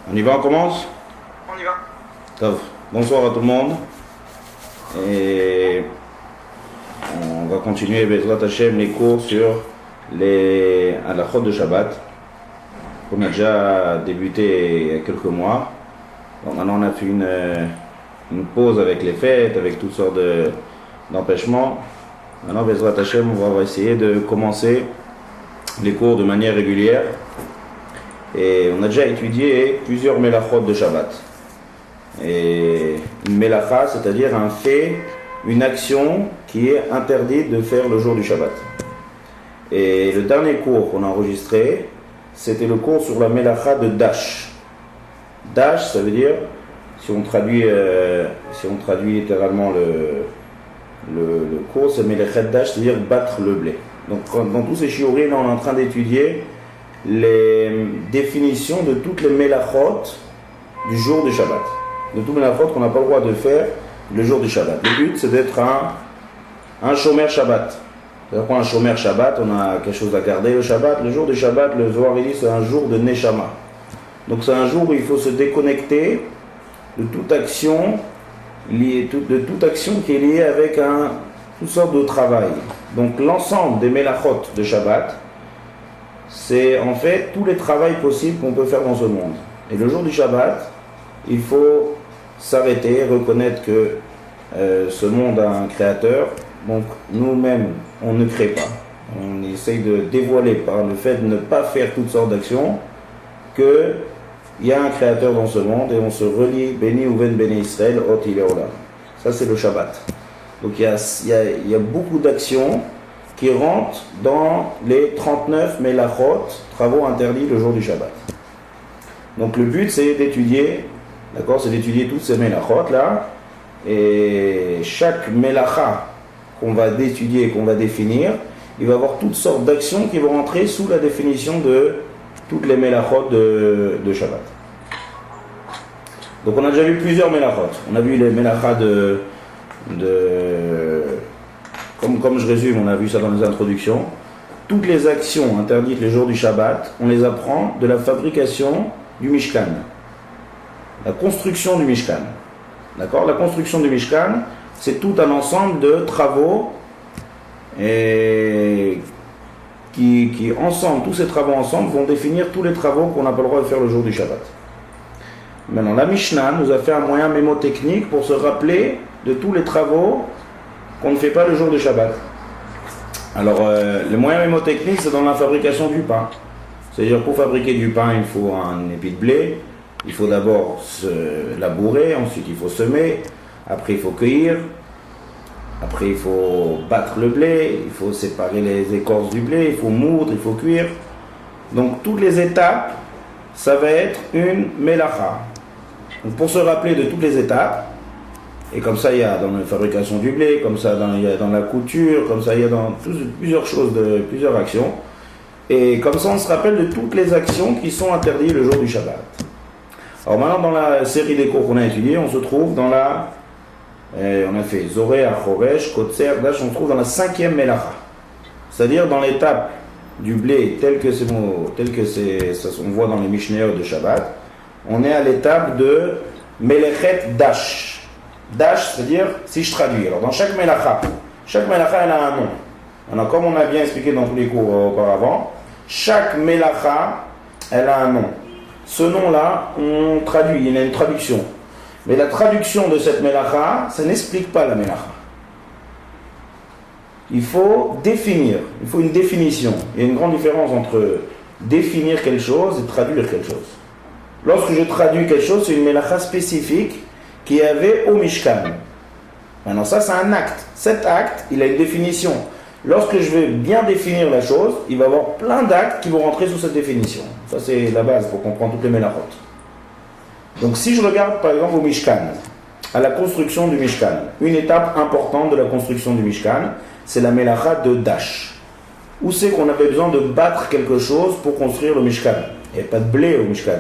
On y va, on commence? On y va. Tov. Bonsoir à tout le monde. Et on va continuer Bezrat Hashem les cours sur les halachot de Shabbat qu'on a déjà débuté il y a quelques mois. Donc maintenant on a fait une pause avec les fêtes, avec toutes sortes d'empêchements. Maintenant Bezrat Hashem on va essayer de commencer les cours de manière régulière. Et on a déjà étudié plusieurs melachot de Shabbat. Et une melacha, c'est-à-dire un fait, une action qui est interdite de faire le jour du Shabbat. Et le dernier cours qu'on a enregistré, c'était le cours sur la melacha de Dash. Dash, ça veut dire, si on traduit littéralement le cours, c'est Melechet Dash, c'est-à-dire battre le blé. Donc dans tous ces shiurim, on est en train d'étudier les définitions de toutes les melachot du jour du Shabbat. De toutes les melachot qu'on n'a pas le droit de faire le jour du Shabbat. Le but, c'est d'être un shomer Shabbat. C'est-à-dire qu'un shomer Shabbat, on a quelque chose à garder le Shabbat. Le jour du Shabbat, le Zohar dit, c'est un jour de Neshama. Donc c'est un jour où il faut se déconnecter de toute action qui est liée avec toutes sortes de travail. Donc l'ensemble des melachot de Shabbat, c'est en fait tous les travails possibles qu'on peut faire dans ce monde. Et le jour du Shabbat, il faut s'arrêter, reconnaître que ce monde a un créateur. Donc nous-mêmes, on ne crée pas. On essaye de dévoiler par le fait de ne pas faire toutes sortes d'actions qu'il y a un créateur dans ce monde et on se relie, béni ou ven béni Israël, ot il olam. Ça c'est le Shabbat. Donc il y a beaucoup d'actions qui rentrent dans les 39 melachot, travaux interdits le jour du Shabbat. Donc le but c'est d'étudier, d'accord, c'est d'étudier toutes ces melachot là, et chaque melacha qu'on va étudier, qu'on va définir, il va y avoir toutes sortes d'actions qui vont rentrer sous la définition de toutes les melachot de Shabbat. Donc on a déjà vu plusieurs melachot. On a vu les melachas comme je résume, on a vu ça dans les introductions. Toutes les actions interdites les jours du Shabbat, on les apprend de la fabrication du Mishkan. La construction du Mishkan. D'accord ? La construction du Mishkan, c'est tout un ensemble de travaux et qui ensemble, tous ces travaux ensemble vont définir tous les travaux qu'on n'a pas le droit de faire le jour du Shabbat. Maintenant, la Mishnah nous a fait un moyen mémotechnique pour se rappeler de tous les travaux qu'on ne fait pas le jour du Shabbat. Alors, le moyen mémotechnique, c'est dans la fabrication du pain. C'est-à-dire, pour fabriquer du pain, il faut un épi de blé. Il faut d'abord se labourer, ensuite il faut semer, après il faut cueillir, après il faut battre le blé, il faut séparer les écorces du blé, il faut moudre, il faut cuire. Donc, toutes les étapes, ça va être une melacha. Donc, pour se rappeler de toutes les étapes, et comme ça il y a dans la fabrication du blé, comme ça il y a dans la couture, comme ça il y a dans plusieurs choses, plusieurs actions. Et comme ça on se rappelle de toutes les actions qui sont interdites le jour du Shabbat. Alors maintenant dans la série des cours qu'on a étudiés, on se trouve dans on a fait Zoré, Achoresh, Kotser, Dash, on se trouve dans la 5e Melacha. C'est-à-dire dans l'étape du blé tel que ça on voit dans les Mishnayot de Shabbat, on est à l'étape de Melechet Dash. Dash, c'est-à-dire, si je traduis, alors dans chaque melacha, elle a un nom. Alors comme on a bien expliqué dans tous les cours auparavant, chaque melacha, elle a un nom. Ce nom-là, on traduit, il y a une traduction. Mais la traduction de cette melacha, ça n'explique pas la melacha. Il faut définir, il faut une définition. Il y a une grande différence entre définir quelque chose et traduire quelque chose. Lorsque je traduis quelque chose, c'est une melacha spécifique qui avait au Mishkan. Maintenant ça c'est un acte. Cet acte, il a une définition. Lorsque je vais bien définir la chose, il va y avoir plein d'actes qui vont rentrer sous cette définition. Ça c'est la base pour comprendre toutes les melachot. Donc si je regarde par exemple au Mishkan, à la construction du Mishkan, une étape importante de la construction du Mishkan, c'est la melacha de Dash. Où c'est qu'on avait besoin de battre quelque chose pour construire le Mishkan? Il n'y avait pas de blé au Mishkan.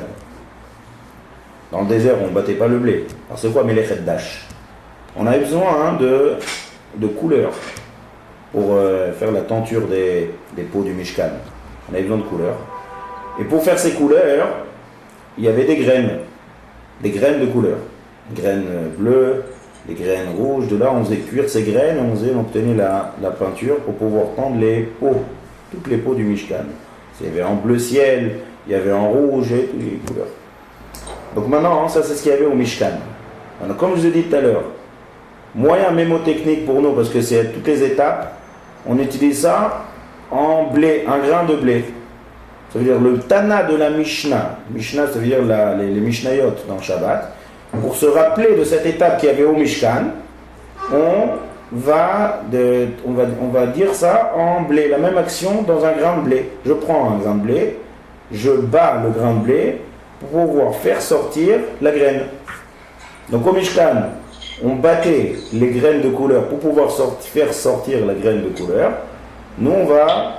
Dans le désert, on ne battait pas le blé. Alors c'est quoi Melechet Dash? On avait besoin de couleurs pour faire la tenture des pots du Mishkan. On avait besoin de couleurs. Et pour faire ces couleurs, il y avait des graines de couleur. Des graines bleues, des graines rouges. De là, on faisait cuire ces graines, on obtenait la peinture pour pouvoir tendre les pots, toutes les pots du Mishkan. Il y avait en bleu ciel, il y avait en rouge et toutes les couleurs. Donc maintenant, ça c'est ce qu'il y avait au Mishkan. Alors, comme je vous ai dit tout à l'heure, moyen mémotechnique pour nous, parce que c'est toutes les étapes, on utilise ça en blé, un grain de blé. Ça veut dire le Tana de la Mishnah. Mishnah, ça veut dire les Mishnayot dans le Shabbat. Pour se rappeler de cette étape qu'il y avait au Mishkan, on va dire ça en blé, la même action dans un grain de blé. Je prends un grain de blé, je bats le grain de blé pour pouvoir faire sortir la graine. Donc au Mishkan, on battait les graines de couleur pour pouvoir faire sortir la graine de couleur. Nous on va,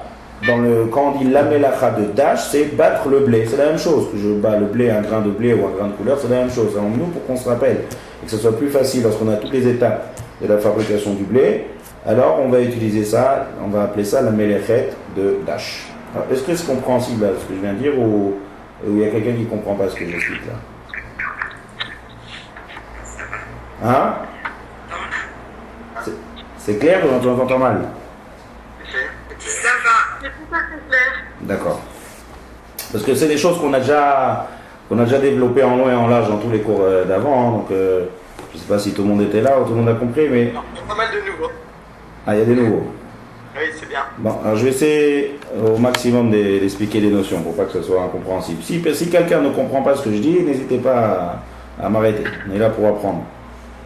quand on dit la melacha de dash, c'est battre le blé. C'est la même chose. Que je bats le blé, un grain de blé ou un grain de couleur, c'est la même chose. Alors nous, pour qu'on se rappelle et que ce soit plus facile lorsqu'on a toutes les étapes de la fabrication du blé, alors on va utiliser ça, on va appeler ça la melechet de dash. Alors, est-ce que c'est compréhensible là, ce que je viens de dire, ou il y a quelqu'un qui ne comprend pas ce que j'explique là? Hein? C'est clair ou on t'entend mal? Ça va, c'est tout à fait clair. D'accord. Parce que c'est des choses qu'on a déjà développées en long et en large dans tous les cours d'avant. Donc je ne sais pas si tout le monde était là ou tout le monde a compris, mais... Non, il y a pas mal de nouveaux. Ah, il y a des nouveaux. Oui, c'est bien. Bon, alors je vais essayer au maximum d'expliquer les notions pour pas que ce soit incompréhensible. Si quelqu'un ne comprend pas ce que je dis, n'hésitez pas à m'arrêter. On est là pour apprendre.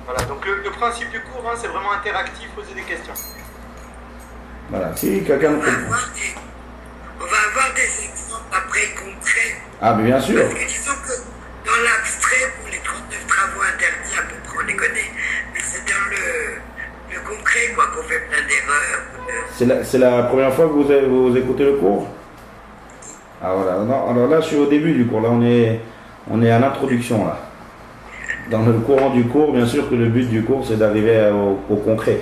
Voilà, donc le principe du cours, c'est vraiment interactif, poser des questions. Voilà, si quelqu'un ne comprend On va avoir des exemples après concrets. Ah, mais bien sûr. Parce que disons que dans l'abstrait, pour les 39 travaux interdits, à peu près on les connaît, mais c'est dans le concret quoi, qu'on fait plein d'erreurs. C'est la première fois que vous écoutez le cours? Ah voilà, non, alors là je suis au début du cours, là on est à l'introduction là. Dans le courant du cours, bien sûr que le but du cours c'est d'arriver au concret.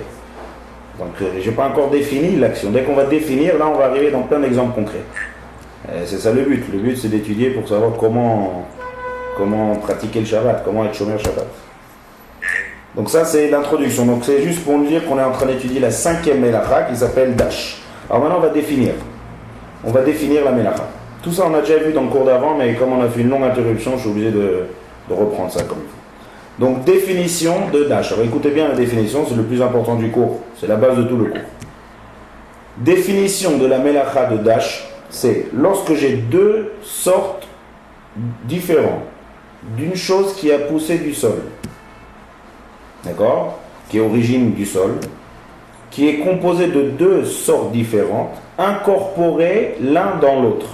Donc je n'ai pas encore défini l'action. Dès qu'on va définir, là on va arriver dans plein d'exemples concrets. C'est ça le but. Le but c'est d'étudier pour savoir comment pratiquer le Shabbat, comment être shomer Shabbat. Donc ça c'est l'introduction. Donc c'est juste pour nous dire qu'on est en train d'étudier la 5e Melacha qui s'appelle Dash. Alors maintenant on va définir. On va définir la Melacha. Tout ça on a déjà vu dans le cours d'avant, mais comme on a fait une longue interruption, je suis obligé de reprendre ça comme il faut. Donc définition de Dash. Alors écoutez bien la définition, c'est le plus important du cours. C'est la base de tout le cours. Définition de la Melacha de Dash, c'est lorsque j'ai deux sortes différentes d'une chose qui a poussé du sol. D'accord? Qui est origine du sol, qui est composée de deux sortes différentes, incorporées l'un dans l'autre.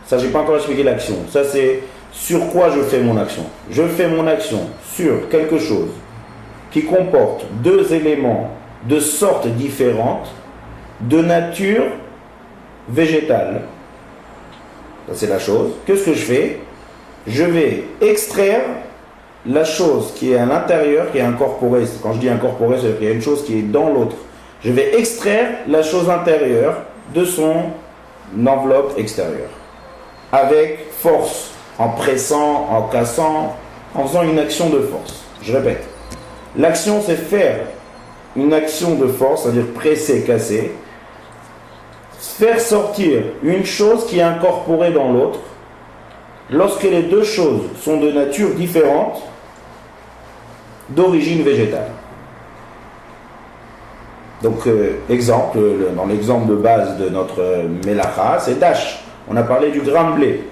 Ça, je n'ai pas encore expliqué l'action. Ça, c'est sur quoi je fais mon action. Je fais mon action sur quelque chose qui comporte deux éléments de sortes différentes, de nature végétale. Ça, c'est la chose. Qu'est-ce que je fais? Je vais extraire la chose qui est à l'intérieur, qui est incorporée. Quand je dis incorporée, c'est qu'il y a une chose qui est dans l'autre. Je vais extraire la chose intérieure de son enveloppe extérieure. Avec force, en pressant, en cassant, en faisant une action de force. Je répète. L'action, c'est faire une action de force, c'est-à-dire presser, casser. Faire sortir une chose qui est incorporée dans l'autre. Lorsque les deux choses sont de nature différente, d'origine végétale. Donc, exemple, dans l'exemple de base de notre Melacha, c'est Dash. On a parlé du grain de blé.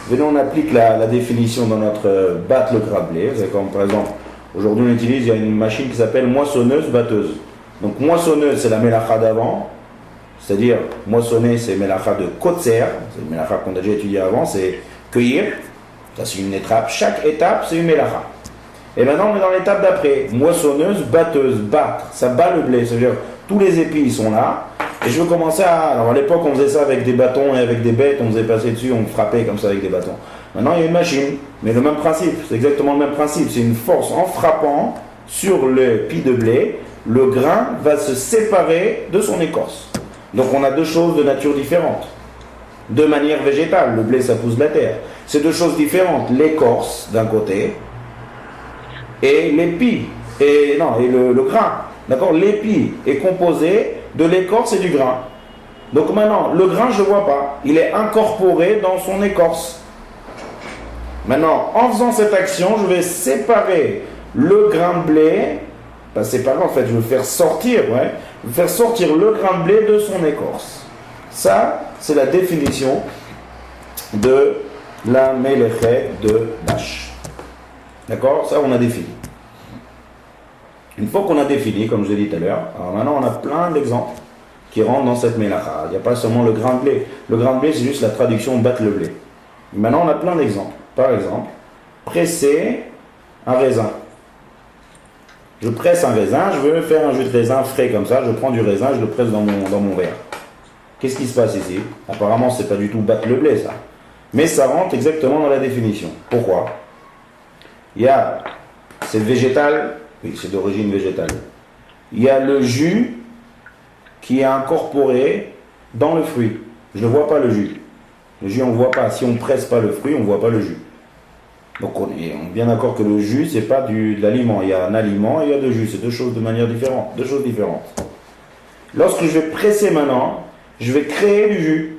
Venez, on applique la définition dans notre battre le grain de blé. C'est comme par exemple, aujourd'hui on utilise, il y a une machine qui s'appelle moissonneuse-batteuse. Donc moissonneuse, c'est la Melacha d'avant. C'est-à-dire, moissonner, c'est Melacha de Kotzer. C'est une Melacha qu'on a déjà étudié avant, c'est cueillir. Ça, c'est une étape. Chaque étape, c'est une Melacha. Et maintenant, on est dans l'étape d'après. Moissonneuse, batteuse, battre. Ça bat le blé. C'est-à-dire, tous les épis sont là. Et je veux commencer à... Alors, à l'époque, on faisait ça avec des bâtons et avec des bêtes. On faisait passer dessus, on frappait comme ça avec des bâtons. Maintenant, il y a une machine. Mais le même principe. C'est exactement le même principe. C'est une force en frappant sur le pis de blé. Le grain va se séparer de son écorce. Donc, on a deux choses de nature différente. de manière végétale. Le blé, ça pousse de la terre. C'est deux choses différentes. L'écorce, d'un côté, et l'épi, et le grain. D'accord? L'épi est composé de l'écorce et du grain. Donc maintenant, le grain, je ne le vois pas. Il est incorporé dans son écorce. Maintenant, en faisant cette action, je vais séparer le grain de blé. Pas séparer, en fait, je vais faire sortir, je vais faire sortir le grain de blé de son écorce. Ça, c'est la définition de la mélechet de Dash. D'accord? Ça, on a défini. Une fois qu'on a défini, comme je l'ai dit tout à l'heure, alors maintenant, on a plein d'exemples qui rentrent dans cette mélacha. Il n'y a pas seulement le grain de blé. Le grain de blé, c'est juste la traduction battre le blé. Maintenant, on a plein d'exemples. Par exemple, presser un raisin. Je presse un raisin, je veux faire un jus de raisin frais comme ça, je prends du raisin, je le presse dans mon verre. Qu'est-ce qui se passe ici? Apparemment, c'est pas du tout battre le blé, ça. Mais ça rentre exactement dans la définition. Pourquoi? C'est végétal, oui, c'est d'origine végétale. Il y a le jus qui est incorporé dans le fruit. Je ne vois pas le jus. Le jus, on ne voit pas. Si on ne presse pas le fruit, on ne voit pas le jus. Donc on est bien d'accord que le jus, c'est pas de l'aliment. Il y a un aliment et il y a du jus. C'est deux choses de manière différente. Deux choses différentes. Lorsque je vais presser maintenant, je vais créer du jus.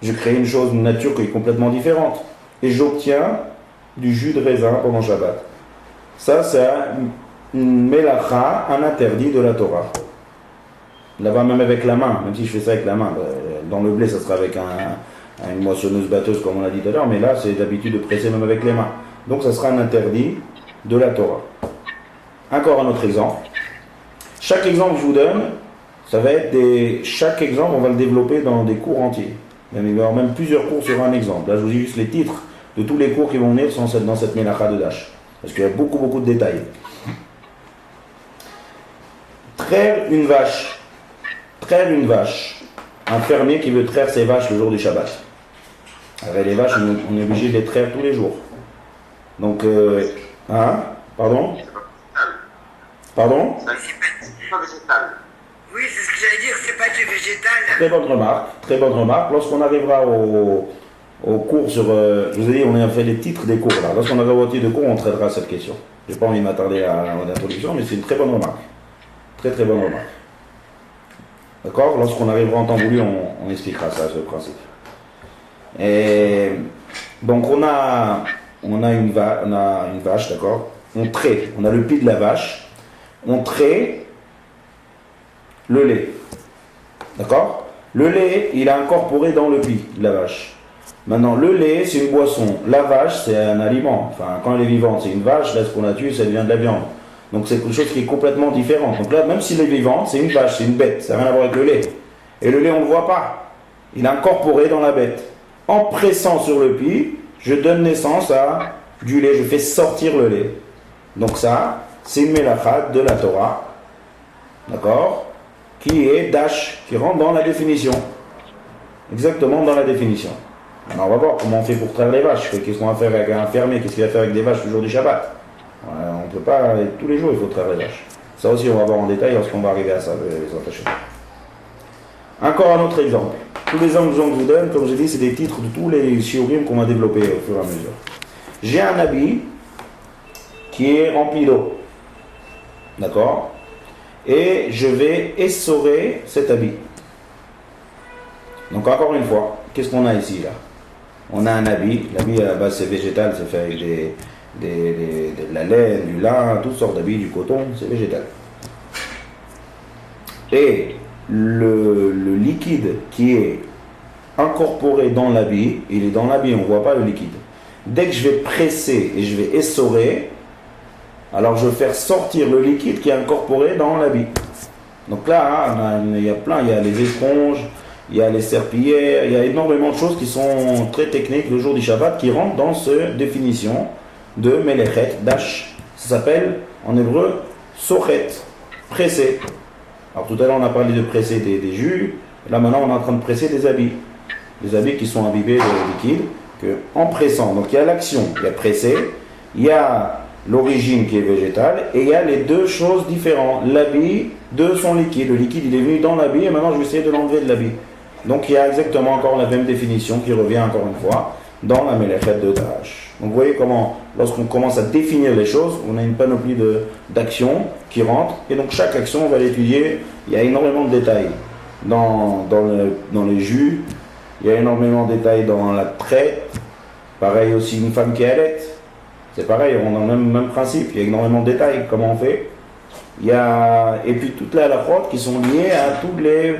Je crée une chose, une nature qui est complètement différente. Et j'obtiens du jus de raisin pendant Shabbat. Ça, c'est une mélacha, un interdit de la Torah. Là-bas, même avec la main, même si je fais ça avec la main, dans le blé, ça sera avec une moissonneuse batteuse, comme on l'a dit tout à l'heure, mais là, c'est d'habitude de presser même avec les mains. Donc, ça sera un interdit de la Torah. Encore un autre exemple. Chaque exemple que je vous donne, ça va être chaque exemple, on va le développer dans des cours entiers. Il va y avoir même plusieurs cours sur un exemple. Là, je vous dis juste les titres de tous les cours qui vont venir dans cette mélacha de Dash. Parce qu'il y a beaucoup, beaucoup de détails. Traire une vache. Traire une vache. Un fermier qui veut traire ses vaches le jour du Shabbat. Alors les vaches, on est obligé de les traire tous les jours. Donc, pardon? Pardon? C'est pas végétal. Oui, c'est ce que j'allais dire, c'est pas du végétal. Très bonne remarque, très bonne remarque. Lorsqu'on arrivera au cours sur... je vous ai dit, on a fait les titres des cours là. Lorsqu'on arrivera au titre de cours, on traitera cette question. Je n'ai pas envie de m'attarder à l'introduction, mais c'est une très bonne remarque. Très très bonne remarque. D'accord? Lorsqu'on arrivera en temps voulu, on expliquera ça, ce principe. Et donc on a une vache, d'accord? On traite, on a le pied de la vache, on traite le lait. D'accord? Le lait, il est incorporé dans le pied de la vache. Maintenant, le lait, c'est une boisson. La vache, c'est un aliment. Enfin, quand elle est vivante, c'est une vache. Là, ce qu'on a tué, ça devient de la viande. Donc, c'est quelque chose qui est complètement différent. Donc là, même s'il est vivant, c'est une vache, c'est une bête. Ça n'a rien à voir avec le lait. Et le lait, on ne le voit pas. Il est incorporé dans la bête. En pressant sur le pied, je donne naissance à du lait. Je fais sortir le lait. Donc ça, c'est une mélacha de la Torah. D'accord? Qui est Dash, qui rentre dans la définition. Exactement dans la définition. Alors on va voir comment on fait pour traire les vaches. Qu'est-ce qu'on va faire avec un fermier? Qu'est-ce qu'il va faire avec des vaches le jour du Shabbat? On ne peut pas, tous les jours il faut traire les vaches. Ça aussi on va voir en détail lorsqu'on va arriver à ça, les attachés. Encore un autre exemple. Tous les exemples que je vous donne, comme je dis, c'est des titres de tous les shiurim qu'on va développer au fur et à mesure. J'ai un habit qui est rempli d'eau. D'accord? Et je vais essorer cet habit. Donc encore une fois, qu'est-ce qu'on a ici là? On a un habit. L'habit à la base c'est végétal, c'est fait avec de la laine, du lin, toutes sortes d'habits, du coton, c'est végétal. Et le liquide qui est incorporé dans l'habit, il est dans l'habit, on ne voit pas le liquide. Dès que je vais presser et je vais essorer, alors je vais faire sortir le liquide qui est incorporé dans l'habit. Donc là, il y a plein, il y a les éponges, il y a les serpillères, il y a énormément de choses qui sont très techniques le jour du Shabbat qui rentrent dans cette définition de Melechet, Dash. Ça s'appelle en hébreu Sochet, presser. Alors tout à l'heure on a parlé de presser des jus, là maintenant on est en train de presser des habits. Des habits qui sont imbibés de liquide, en pressant. Donc il y a l'action, il y a presser, il y a l'origine qui est végétale, et il y a les deux choses différentes. L'habit de son liquide. Le liquide il est venu dans l'habit et maintenant je vais essayer de l'enlever de l'habit. Donc il y a exactement encore la même définition qui revient encore une fois dans la Melechet de Dash. Donc vous voyez comment, lorsqu'on commence à définir les choses, on a une panoplie d'actions qui rentrent, et donc chaque action, on va l'étudier, il y a énormément de détails dans les jus, il y a énormément de détails dans la traite, pareil aussi une femme qui allait, c'est pareil, on a le même principe, il y a énormément de détails, comment on fait. Et puis toutes les halakhot qui sont liées à toutes les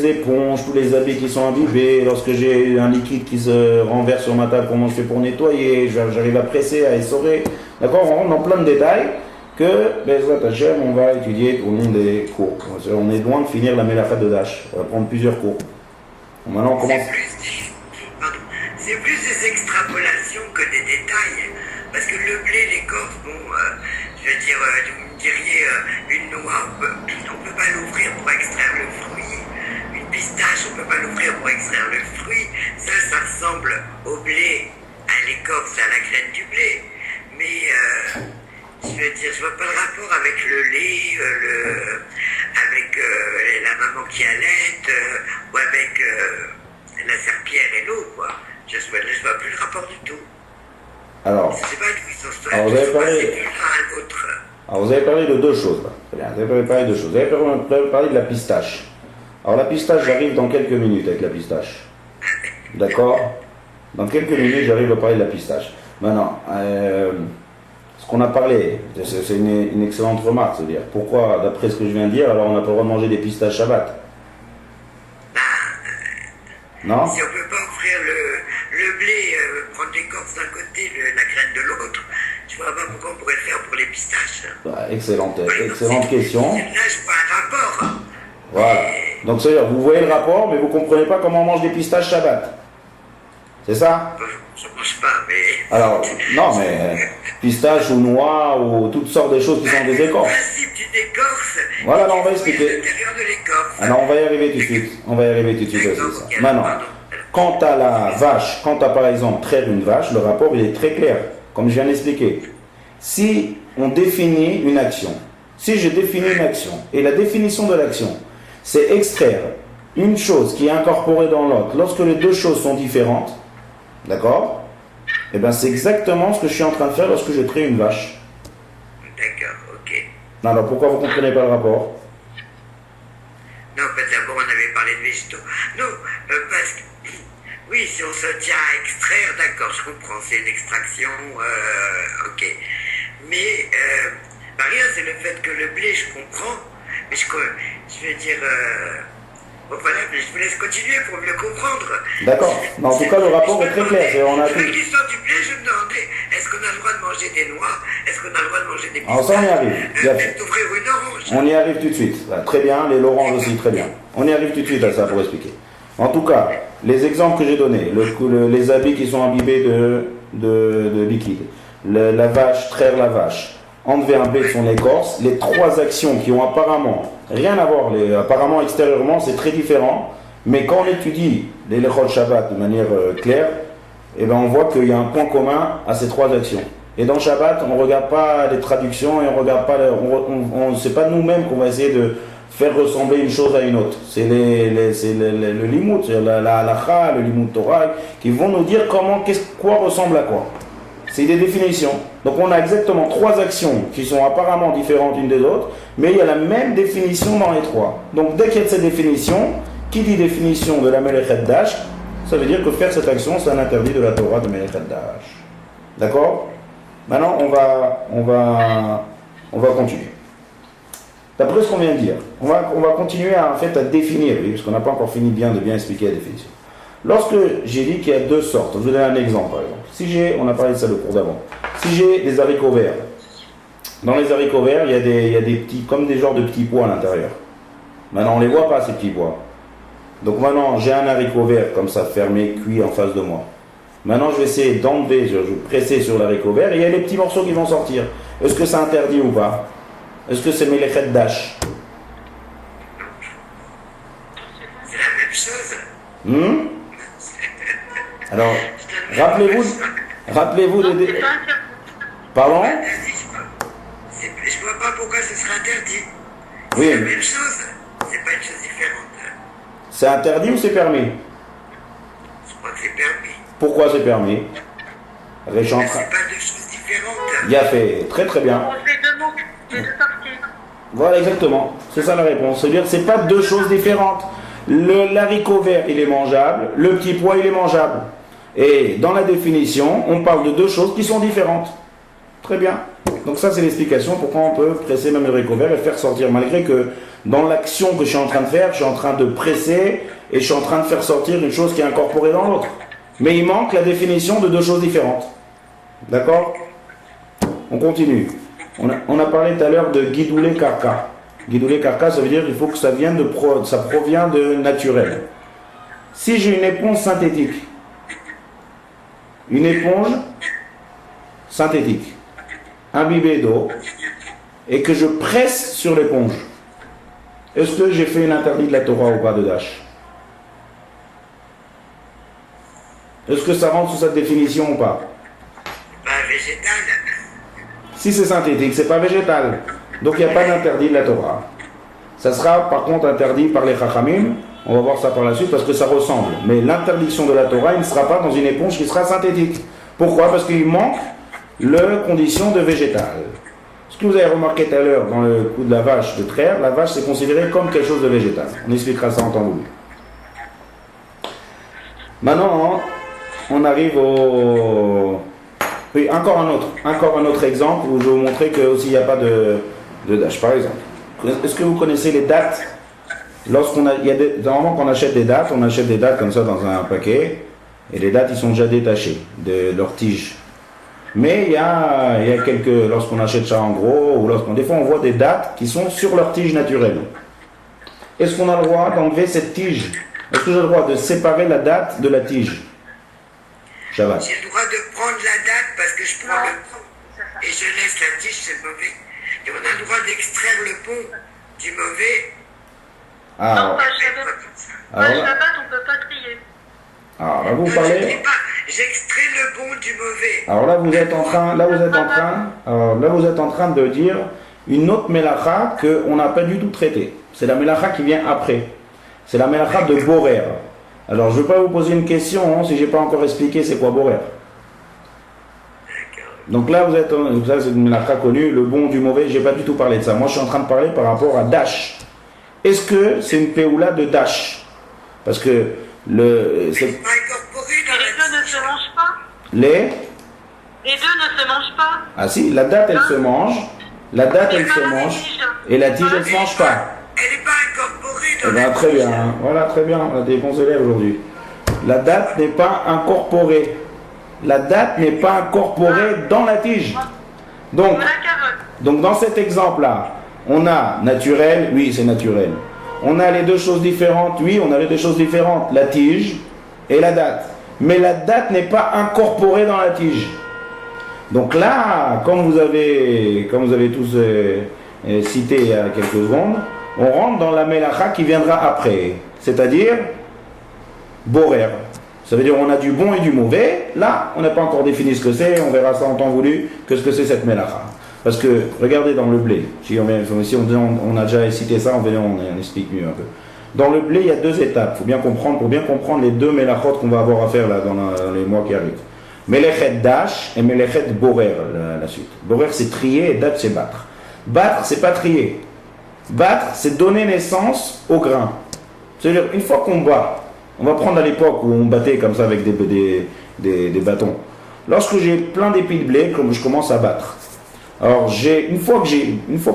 éponges, tous les habits qui sont imbibés, lorsque j'ai un liquide qui se renverse sur ma table, comment je fais pour nettoyer, j'arrive à presser, à essorer, d'accord, on rentre dans plein de détails que, Bezrat Hashem, on va étudier au long des cours. On est loin de finir la Melachat de Dash, on va prendre plusieurs cours. Maintenant on commence... C'est plus des extrapolations que des détails, parce que le blé, l'écorce, bon, je veux dire, vous me diriez, une noix, on peut pas l'ouvrir pour extraire le fruit, une pistache, on peut pas l'ouvrir pour extraire le fruit, ça ressemble au blé, à l'écorce, à la graine du blé, mais, je veux dire, je vois pas le rapport avec le lait, avec la maman qui allait, ou avec la serpillère et l'eau, quoi. Je vois plus le rapport du tout. Alors, je sais pas d'où ils sont vous avez parlé... Alors vous avez parlé de deux choses là. Très bien, vous avez parlé de deux choses. Vous avez parlé de la pistache. Alors la pistache, j'arrive dans quelques minutes avec la pistache. D'accord? Dans quelques minutes, j'arrive à parler de la pistache. Maintenant, ce qu'on a parlé, c'est une excellente remarque, c'est-à-dire pourquoi, d'après ce que je viens de dire, alors on n'a pas le droit de manger des pistaches Shabbat? Non? Si on ne peut pas offrir le blé, prendre l'écorce d'un côté, la graine de l'autre, je ne vois pas pourquoi on pourrait le faire pour les pistaches. Excellente question. Là, je vois un rapport. Voilà. Donc, c'est-à-dire, vous voyez le rapport, mais vous ne comprenez pas comment on mange des pistaches Shabbat. C'est ça? Je ne mange pas, mais... Alors, non, mais pistaches ou noix ou toutes sortes de choses qui sont des écorces. Le principe d'une écorce, voilà, alors on va expliquer. l'intérieur de l'écorce. Alors, on va y arriver tout de suite. On va y arriver tout de suite aussi, ça. Maintenant, quant à la vache, quant à par exemple traire une vache, le rapport il est très clair, comme je viens d'expliquer. Si on définit une action, si je définis une action, et la définition de l'action, c'est extraire une chose qui est incorporée dans l'autre, lorsque les deux choses sont différentes, d'accord? Eh bien, c'est exactement ce que je suis en train de faire lorsque je crée une vache. D'accord, ok. Alors, pourquoi vous ne comprenez pas le rapport? Non, d'abord on avait parlé de végétaux. Non, parce que... Oui, si on se tient à extraire, d'accord, je comprends, c'est une extraction, ok. Mais, rien, c'est le fait que le blé, je comprends, mais je veux dire... Bon, voilà, mais je vous laisse continuer pour mieux comprendre. D'accord. En tout cas, le rapport est très clair. On a tout... l'histoire du blé, je me demandais, est-ce qu'on a le droit de manger des noix? Est-ce qu'on a le droit de manger des pistaches? Alors ça, on y arrive. Même d'ouvrir une orange. On y arrive tout de suite. Très bien, les l'orange aussi, très bien. On y arrive tout de suite à ça pour expliquer. En tout cas, les exemples que j'ai donnés, les habits qui sont imbibés de liquide, la vache, traire la vache, enlever un blé de son écorce, les trois actions qui ont apparemment rien à voir, apparemment extérieurement c'est très différent, mais quand on étudie les Lechot Shabbat de manière claire, eh ben on voit qu'il y a un point commun à ces trois actions. Et dans Shabbat, on ne regarde pas les traductions et on regarde pas, c'est pas nous-mêmes qu'on va essayer de faire ressembler une chose à une autre. C'est le limut, c'est la halacha, le limut Torah, qui vont nous dire quoi ressemble à quoi. C'est des définitions. Donc on a exactement trois actions qui sont apparemment différentes l'une des autres, mais il y a la même définition dans les trois. Donc dès qu'il y a cette définition, qui dit définition de la Melechet Dash, ça veut dire que faire cette action, c'est un interdit de la Torah de Melechet Dash. D'accord? Maintenant, on va continuer. D'après ce qu'on vient de dire, on va continuer en fait à définir, oui, parce qu'on n'a pas encore fini de bien expliquer la définition. Lorsque j'ai dit qu'il y a deux sortes, je vous donne un exemple par exemple. Si on a parlé de ça le cours d'avant. Si j'ai des haricots verts, dans les haricots verts, il y a des petits, comme des genres de petits pois à l'intérieur. Maintenant, on ne les voit pas ces petits pois. Donc maintenant, j'ai un haricot vert comme ça, fermé, cuit en face de moi. Maintenant, je vais essayer d'enlever, je vais presser sur l'haricot vert et il y a les petits morceaux qui vont sortir. Est-ce que c'est interdit ou pas? Est-ce que c'est Melechet Dash? C'est la même chose. Alors, rappelez-vous de... Pardon? Je vois pas pourquoi ce serait interdit. C'est Oui. la même chose. C'est pas une chose différente. C'est interdit ou c'est permis? Je crois que c'est permis. Pourquoi c'est permis? Mais c'est pas deux choses différentes. Il a fait très très bien. On fait deux mots, les deux parties. Voilà, exactement. C'est ça la réponse. C'est-à-dire que c'est pas deux choses différentes. L'haricot vert, il est mangeable. Le petit pois, il est mangeable. Et dans la définition, on parle de deux choses qui sont différentes. Très bien. Donc ça, c'est l'explication pourquoi on peut presser même le haricot vert et le faire sortir. Malgré que dans l'action que je suis en train de faire, je suis en train de presser et je suis en train de faire sortir une chose qui est incorporée dans l'autre. Mais il manque la définition de deux choses différentes. D'accord? On continue. On a parlé tout à l'heure de guidoulé karka. Guidoulé karka, ça veut dire qu'il faut que ça vienne ça provient de naturel. Si j'ai une éponge synthétique, imbibée d'eau, et que je presse sur l'éponge, est-ce que j'ai fait une interdit de la Torah ou pas de Dash? Est-ce que ça rentre sous cette définition ou pas? Pas végétal. Si c'est synthétique, c'est pas végétal. Donc il n'y a pas d'interdit de la Torah. Ça sera par contre interdit par les Chachamim. On va voir ça par la suite parce que ça ressemble. Mais l'interdiction de la Torah, il ne sera pas dans une éponge qui sera synthétique. Pourquoi? Parce qu'il manque la condition de végétal. Ce que vous avez remarqué tout à l'heure dans le coup de la vache de traire, la vache c'est considéré comme quelque chose de végétal. On expliquera ça en temps voulu. Maintenant, on arrive au... Oui, encore un autre exemple où je vais vous montrer que aussi il n'y a pas de dash. Par exemple, est-ce que vous connaissez les dates? Normalement, quand on achète des dates comme ça dans un paquet, et les dates ils sont déjà détachées de leur tige. Mais il y a lorsqu'on achète ça en gros, ou des fois on voit des dates qui sont sur leur tige naturelle. Est-ce qu'on a le droit d'enlever cette tige? Est-ce que j'ai le droit de séparer la date de la tige? Shabbat. J'ai le droit de prendre la date parce que je prends le pont et je laisse la tige, c'est mauvais. Et on a le droit d'extraire le pont du mauvais. Non, pas Shabbat. Pas Shabbat, on ne peut pas trier. Alors là, vous Non, parlez... je trie pas, j'extrais le bon du mauvais. Alors là, vous êtes en train de dire une autre mélacha qu'on n'a pas du tout traitée. C'est la mélacha qui vient après. C'est la mélacha de Borer. Alors, je ne vais pas vous poser une question si je n'ai pas encore expliqué c'est quoi Borer. Donc là, ça c'est une mélacha connue, le bon du mauvais, je n'ai pas du tout parlé de ça. Moi, je suis en train de parler par rapport à Dash. Est-ce que c'est une péoula de Dash? Parce que C'est pas incorporé dans Les deux ne se mangent pas. Les deux ne se mangent pas. Ah si, la date elle se mange, et la tige elle se mange pas. Elle n'est pas incorporée dans Eh bien, très bien, voilà, très bien, on a des bons élèves aujourd'hui. La date n'est pas incorporée. La date n'est pas incorporée dans la tige. Donc dans cet exemple-là, on a naturel, oui c'est naturel. On a les deux choses différentes, oui on a les deux choses différentes, la tige et la date. Mais la date n'est pas incorporée dans la tige. Donc là, comme vous avez tous cité il y a quelques secondes, on rentre dans la mélacha qui viendra après, c'est-à-dire borer. Ça veut dire on a du bon et du mauvais. Là, on n'a pas encore défini ce que c'est, on verra ça en temps voulu, que ce que c'est cette mélacha. Parce que, regardez dans le blé, si on a déjà cité ça, on explique mieux un peu. Dans le blé, il y a deux étapes, pour bien comprendre les deux mélachot qu'on va avoir à faire là, dans les mois qui arrivent. Melechet dash et melechet borer, la suite. Borer c'est trier et dash c'est battre. Battre c'est pas trier. Battre c'est donner naissance au grain. C'est-à-dire, une fois qu'on bat, on va prendre à l'époque où on battait comme ça avec des bâtons. Lorsque j'ai plein d'épis de blé, comme je commence à battre. Alors, une fois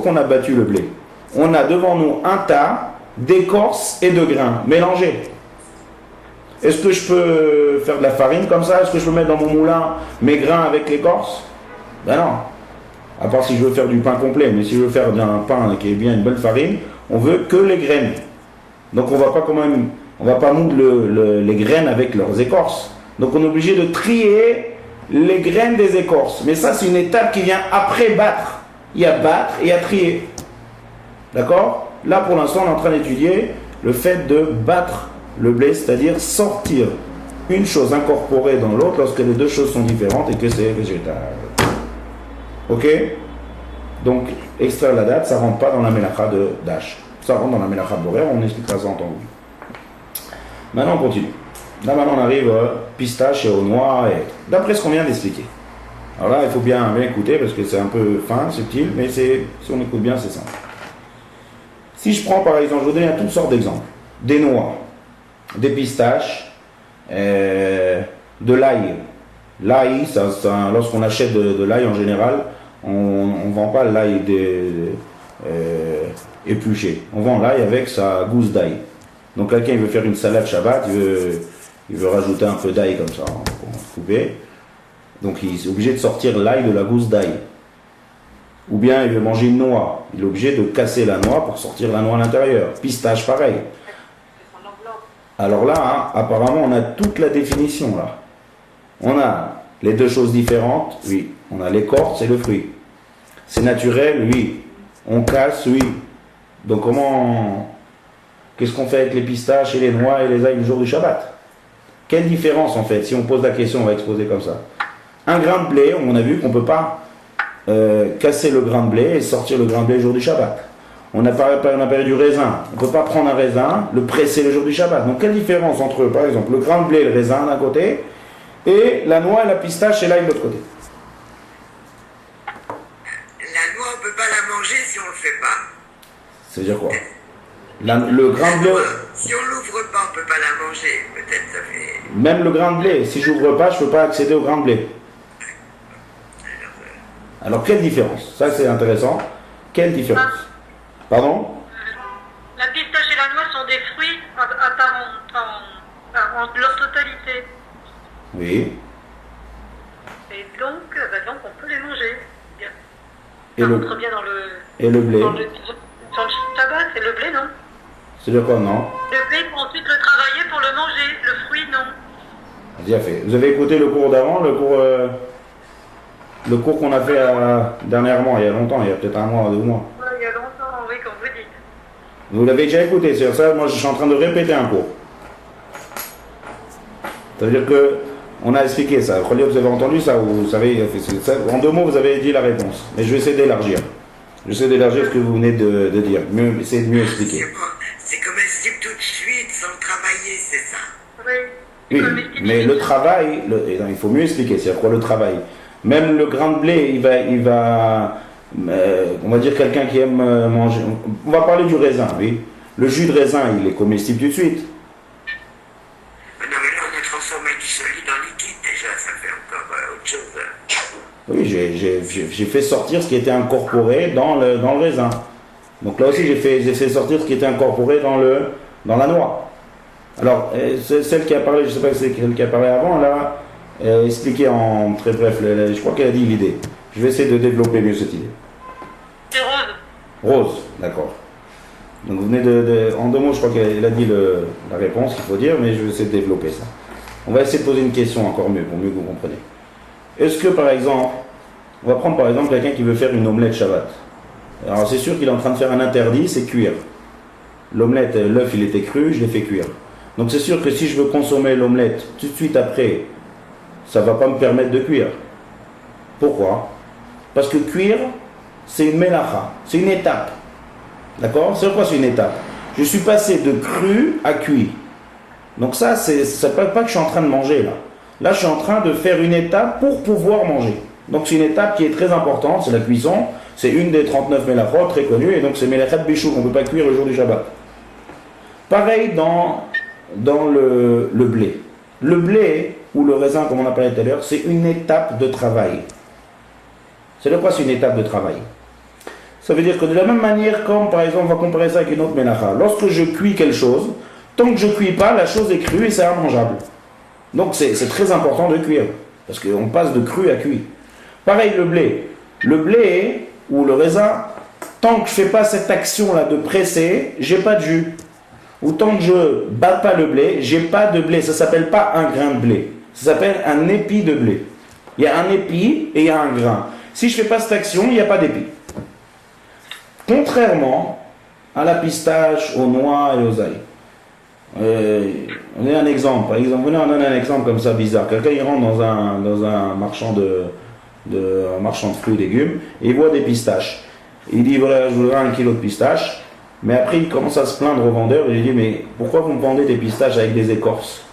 qu'on a battu le blé, on a devant nous un tas d'écorce et de grains mélangés. Est-ce que je peux faire de la farine comme ça? Est-ce que je peux mettre dans mon moulin mes grains avec l'écorce? Ben non. À part si je veux faire du pain complet, mais si je veux faire d'un pain qui est bien une bonne farine, on veut que les graines. Donc on va pas moudre les graines avec leurs écorces. Donc on est obligé de trier les graines des écorces. Mais ça c'est une étape qui vient après battre. Il y a battre et il y a trier. D'accord? Là pour l'instant on est en train d'étudier le fait de battre le blé, c'est-à-dire sortir une chose incorporée dans l'autre lorsque les deux choses sont différentes et que c'est végétal. Ok? Donc extraire la date, ça ne rentre pas dans la mélacha de Dash. Ça rentre dans la mélacha de Borer, on expliquera ça en temps voulu. Maintenant, on continue. Là, maintenant, on arrive pistache et aux noix, et d'après ce qu'on vient d'expliquer. Alors là, il faut bien écouter parce que c'est un peu fin, subtil, mais si on écoute bien, c'est simple. Si je prends par exemple, je vous donne toutes sortes d'exemples. Des noix, des pistaches, de l'ail. L'ail, lorsqu'on achète de l'ail en général, on ne vend pas l'ail épluché. On vend l'ail avec sa gousse d'ail. Donc quelqu'un il veut faire une salade Shabbat, il veut rajouter un peu d'ail comme ça, coupé. Donc il est obligé de sortir l'ail de la gousse d'ail. Ou bien il veut manger une noix, il est obligé de casser la noix pour sortir la noix à l'intérieur. Pistache pareil. Alors là, hein, apparemment on a toute la définition là. On a les deux choses différentes, oui. On a l'écorce et le fruit. C'est naturel, oui. On casse, oui. Donc qu'est-ce qu'on fait avec les pistaches et les noix et les ails le jour du Shabbat? Quelle différence en fait? Si on pose la question, on va exposer comme ça. Un grain de blé, on a vu qu'on ne peut pas casser le grain de blé et sortir le grain de blé le jour du Shabbat. On a parlé du raisin. On ne peut pas prendre un raisin, le presser le jour du Shabbat. Donc quelle différence entre, par exemple, le grain de blé et le raisin d'un côté et la noix et la pistache et l'ail de l'autre côté? La noix, on ne peut pas la manger si on ne le fait pas. C'est-à-dire quoi? Le grain de blé... Si on l'ouvre pas, on ne peut pas la manger. Peut-être ça fait... Même le grain de blé, si j'ouvre pas, je ne peux pas accéder au grain de blé. Alors quelle différence? Ça c'est intéressant. Quelle différence? Pardon? La pistache et la noix sont des fruits à part en leur totalité. Oui. Et donc on peut les manger. Et ça le... rentre bien dans le... Et le blé? Dans le tabac, c'est le blé, non? C'est-à-dire quoi, non? Le blé, pour ensuite le travailler pour le manger. Le fruit, non. Bien fait. Vous avez écouté le cours d'avant, le cours qu'on a fait dernièrement, il y a longtemps, il y a peut-être un mois, 2 mois. Ouais, il y a longtemps, oui, comme vous dites. Vous l'avez déjà écouté, c'est ça, moi je suis en train de répéter un cours. Ça veut dire que on a expliqué ça. Vous avez entendu ça, vous savez, en 2 mots vous avez dit la réponse. Mais je vais essayer d'élargir. Je vais essayer d'élargir ce que vous venez de dire. Essayez de mieux expliquer. C'est comestible tout de suite, sans travailler, c'est ça. Oui. Oui, mais le travail, il faut mieux expliquer, c'est quoi le travail. Même le grain de blé, il va on va dire quelqu'un qui aime manger, on va parler du raisin, oui. Le jus de raisin, il est comestible tout de suite. Non mais là on a transformé du solide en liquide déjà, ça fait encore autre chose. Oui, j'ai fait sortir ce qui était incorporé dans le raisin. Donc là aussi j'ai fait sortir ce qui était incorporé dans la noix. Alors, celle qui a parlé, je ne sais pas si c'est celle qui a parlé avant, là, expliqué en très bref, je crois qu'elle a dit l'idée. Je vais essayer de développer mieux cette idée. C'est rose. Rose, d'accord. Donc vous venez en 2 mots, je crois qu'elle a dit la réponse qu'il faut dire, mais je vais essayer de développer ça. On va essayer de poser une question encore mieux, pour mieux que vous compreniez. Est-ce que par exemple, on va prendre par exemple quelqu'un qui veut faire une omelette Shabbat. Alors c'est sûr qu'il est en train de faire un interdit, c'est cuire. L'omelette, l'œuf il était cru, je l'ai fait cuire. Donc c'est sûr que si je veux consommer l'omelette tout de suite après, ça ne va pas me permettre de cuire. Pourquoi? Parce que cuire, c'est une mélacha, c'est une étape. D'accord? C'est quoi, c'est une étape? Je suis passé de cru à cuit. Donc ça ne veut pas que je suis en train de manger là. Là, je suis en train de faire une étape pour pouvoir manger. Donc c'est une étape qui est très importante, c'est la cuisson. C'est une des 39 mélachot très connues, et donc c'est mélachat bichou qu'on ne peut pas cuire le jour du Shabbat. Pareil dans le blé. Le blé, ou le raisin comme on a parlé tout à l'heure, c'est une étape de travail. C'est de quoi c'est une étape de travail? Ça veut dire que de la même manière, comme par exemple, on va comparer ça avec une autre mélacha. Lorsque je cuis quelque chose, tant que je ne cuis pas, la chose est crue et c'est immangeable. Donc c'est très important de cuire, parce qu'on passe de cru à cuit. Pareil le blé. Le blé ou le raisin, tant que je ne fais pas cette action-là de presser, j'ai pas de jus. Ou tant que je ne bats pas le blé, j'ai pas de blé. Ça ne s'appelle pas un grain de blé. Ça s'appelle un épi de blé. Il y a un épi et il y a un grain. Si je ne fais pas cette action, il n'y a pas d'épi. Contrairement à la pistache, aux noix et aux ails. On a un exemple. Par exemple, on donne un exemple comme ça bizarre. Quelqu'un il rentre dans un marchand de fruits et légumes et il voit des pistaches. Il dit voilà, je voudrais 1 kilo de pistaches. Mais après, il commence à se plaindre au vendeur. Il lui dit, mais pourquoi vous me vendez des pistaches avec des écorces?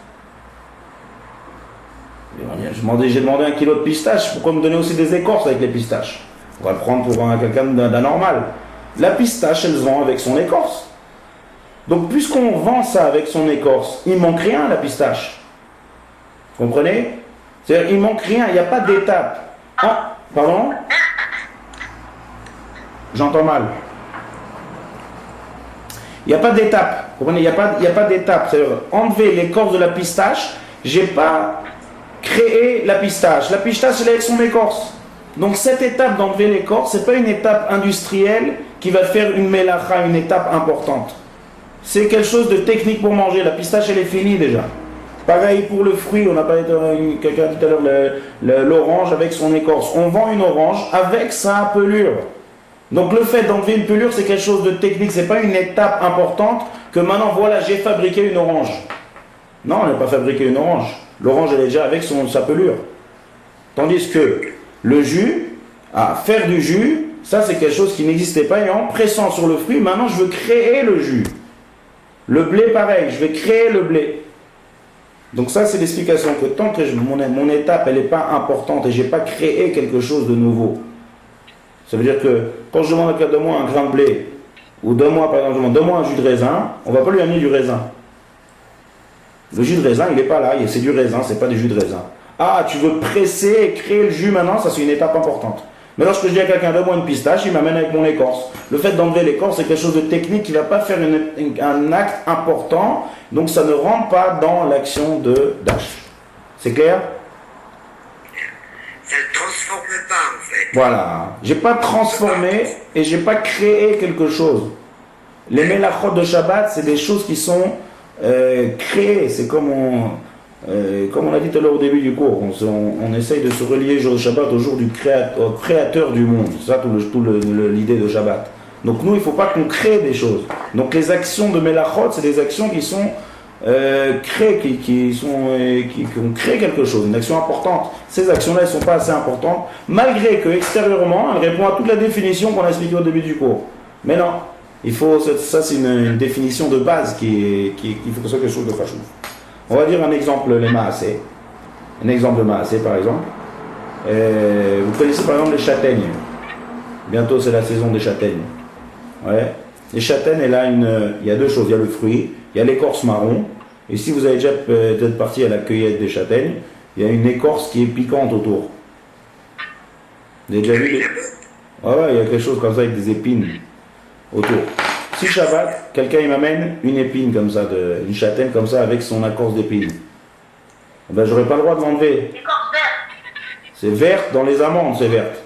J'ai demandé 1 kilo de pistaches. Pourquoi me donner aussi des écorces avec les pistaches? On va le prendre pour quelqu'un d'anormal. La pistache, elle se vend avec son écorce. Donc, puisqu'on vend ça avec son écorce, il manque rien à la pistache. Vous comprenez? C'est-à-dire, il manque rien, il n'y a pas d'étape. Ah, pardon? J'entends mal. Il n'y a pas d'étape. Vous comprenez? Il n'y a pas d'étape. C'est-à-dire, enlever l'écorce de la pistache, j'ai pas créé la pistache. La pistache, elle est avec son écorce. Donc, cette étape d'enlever l'écorce, ce n'est pas une étape industrielle qui va faire une mélacha, une étape importante. C'est quelque chose de technique pour manger. La pistache, elle est finie déjà. Pareil pour le fruit, on a parlé de quelqu'un tout à l'heure, l'orange avec son écorce. On vend une orange avec sa pelure. Donc le fait d'enlever une pelure, c'est quelque chose de technique. C'est pas une étape importante que maintenant, voilà, j'ai fabriqué une orange. Non, on n'a pas fabriqué une orange. L'orange, elle est déjà avec sa pelure. Tandis que le jus, faire du jus, ça c'est quelque chose qui n'existait pas. Et en pressant sur le fruit, maintenant je veux créer le jus. Le blé, pareil, je vais créer le blé. Donc ça, c'est l'explication que tant que mon étape, elle n'est pas importante et je n'ai pas créé quelque chose de nouveau. Ça veut dire que quand je demande à quelqu'un de moi un grain de blé, ou donne-moi, par exemple, je demande, donne-moi un jus de raisin, on ne va pas lui amener du raisin. Le jus de raisin, il n'est pas là, c'est du raisin, c'est pas du jus de raisin. Ah, tu veux presser et créer le jus maintenant, ça c'est une étape importante. Mais lorsque je dis à quelqu'un, donne-moi une pistache, il m'amène avec mon écorce. Le fait d'enlever l'écorce, c'est quelque chose de technique qui ne va pas faire un acte important, donc ça ne rentre pas dans l'action de Dash. C'est clair? Ça ne transforme pas en fait. Voilà. J'ai pas transformé et j'ai pas créé quelque chose. Les mélachot de Shabbat, c'est des choses qui sont créées. C'est comme on a dit tout à l'heure au début du cours, on essaye de se relier le jour de Shabbat au jour du créateur du monde. C'est ça l'idée de Shabbat. Donc nous, il ne faut pas qu'on crée des choses. Donc les actions de Melachot, c'est des actions qui sont créées, qui ont créé quelque chose, une action importante. Ces actions-là, elles ne sont pas assez importantes, malgré que extérieurement, elles répondent à toute la définition qu'on a expliquée au début du cours. Mais non, ça c'est une définition de base qu'il faut que ce soit quelque chose de fâcheux. On va dire un exemple, les maasé. Un exemple de maasé, par exemple. Vous connaissez par exemple les châtaignes. Bientôt, c'est la saison des châtaignes. Ouais. Les châtaignes, il y a deux choses. Il y a le fruit, il y a l'écorce marron. Et si vous avez déjà peut-être parti à la cueillette des châtaignes, il y a une écorce qui est piquante autour. Vous avez déjà vu ouais, il y a quelque chose comme ça avec des épines autour. Si Shabbat, quelqu'un il m'amène une épine comme ça, une châtaigne comme ça avec son écorce d'épine, ben j'aurais pas le droit de l'enlever. Écorce verte. C'est verte dans les amandes, c'est verte.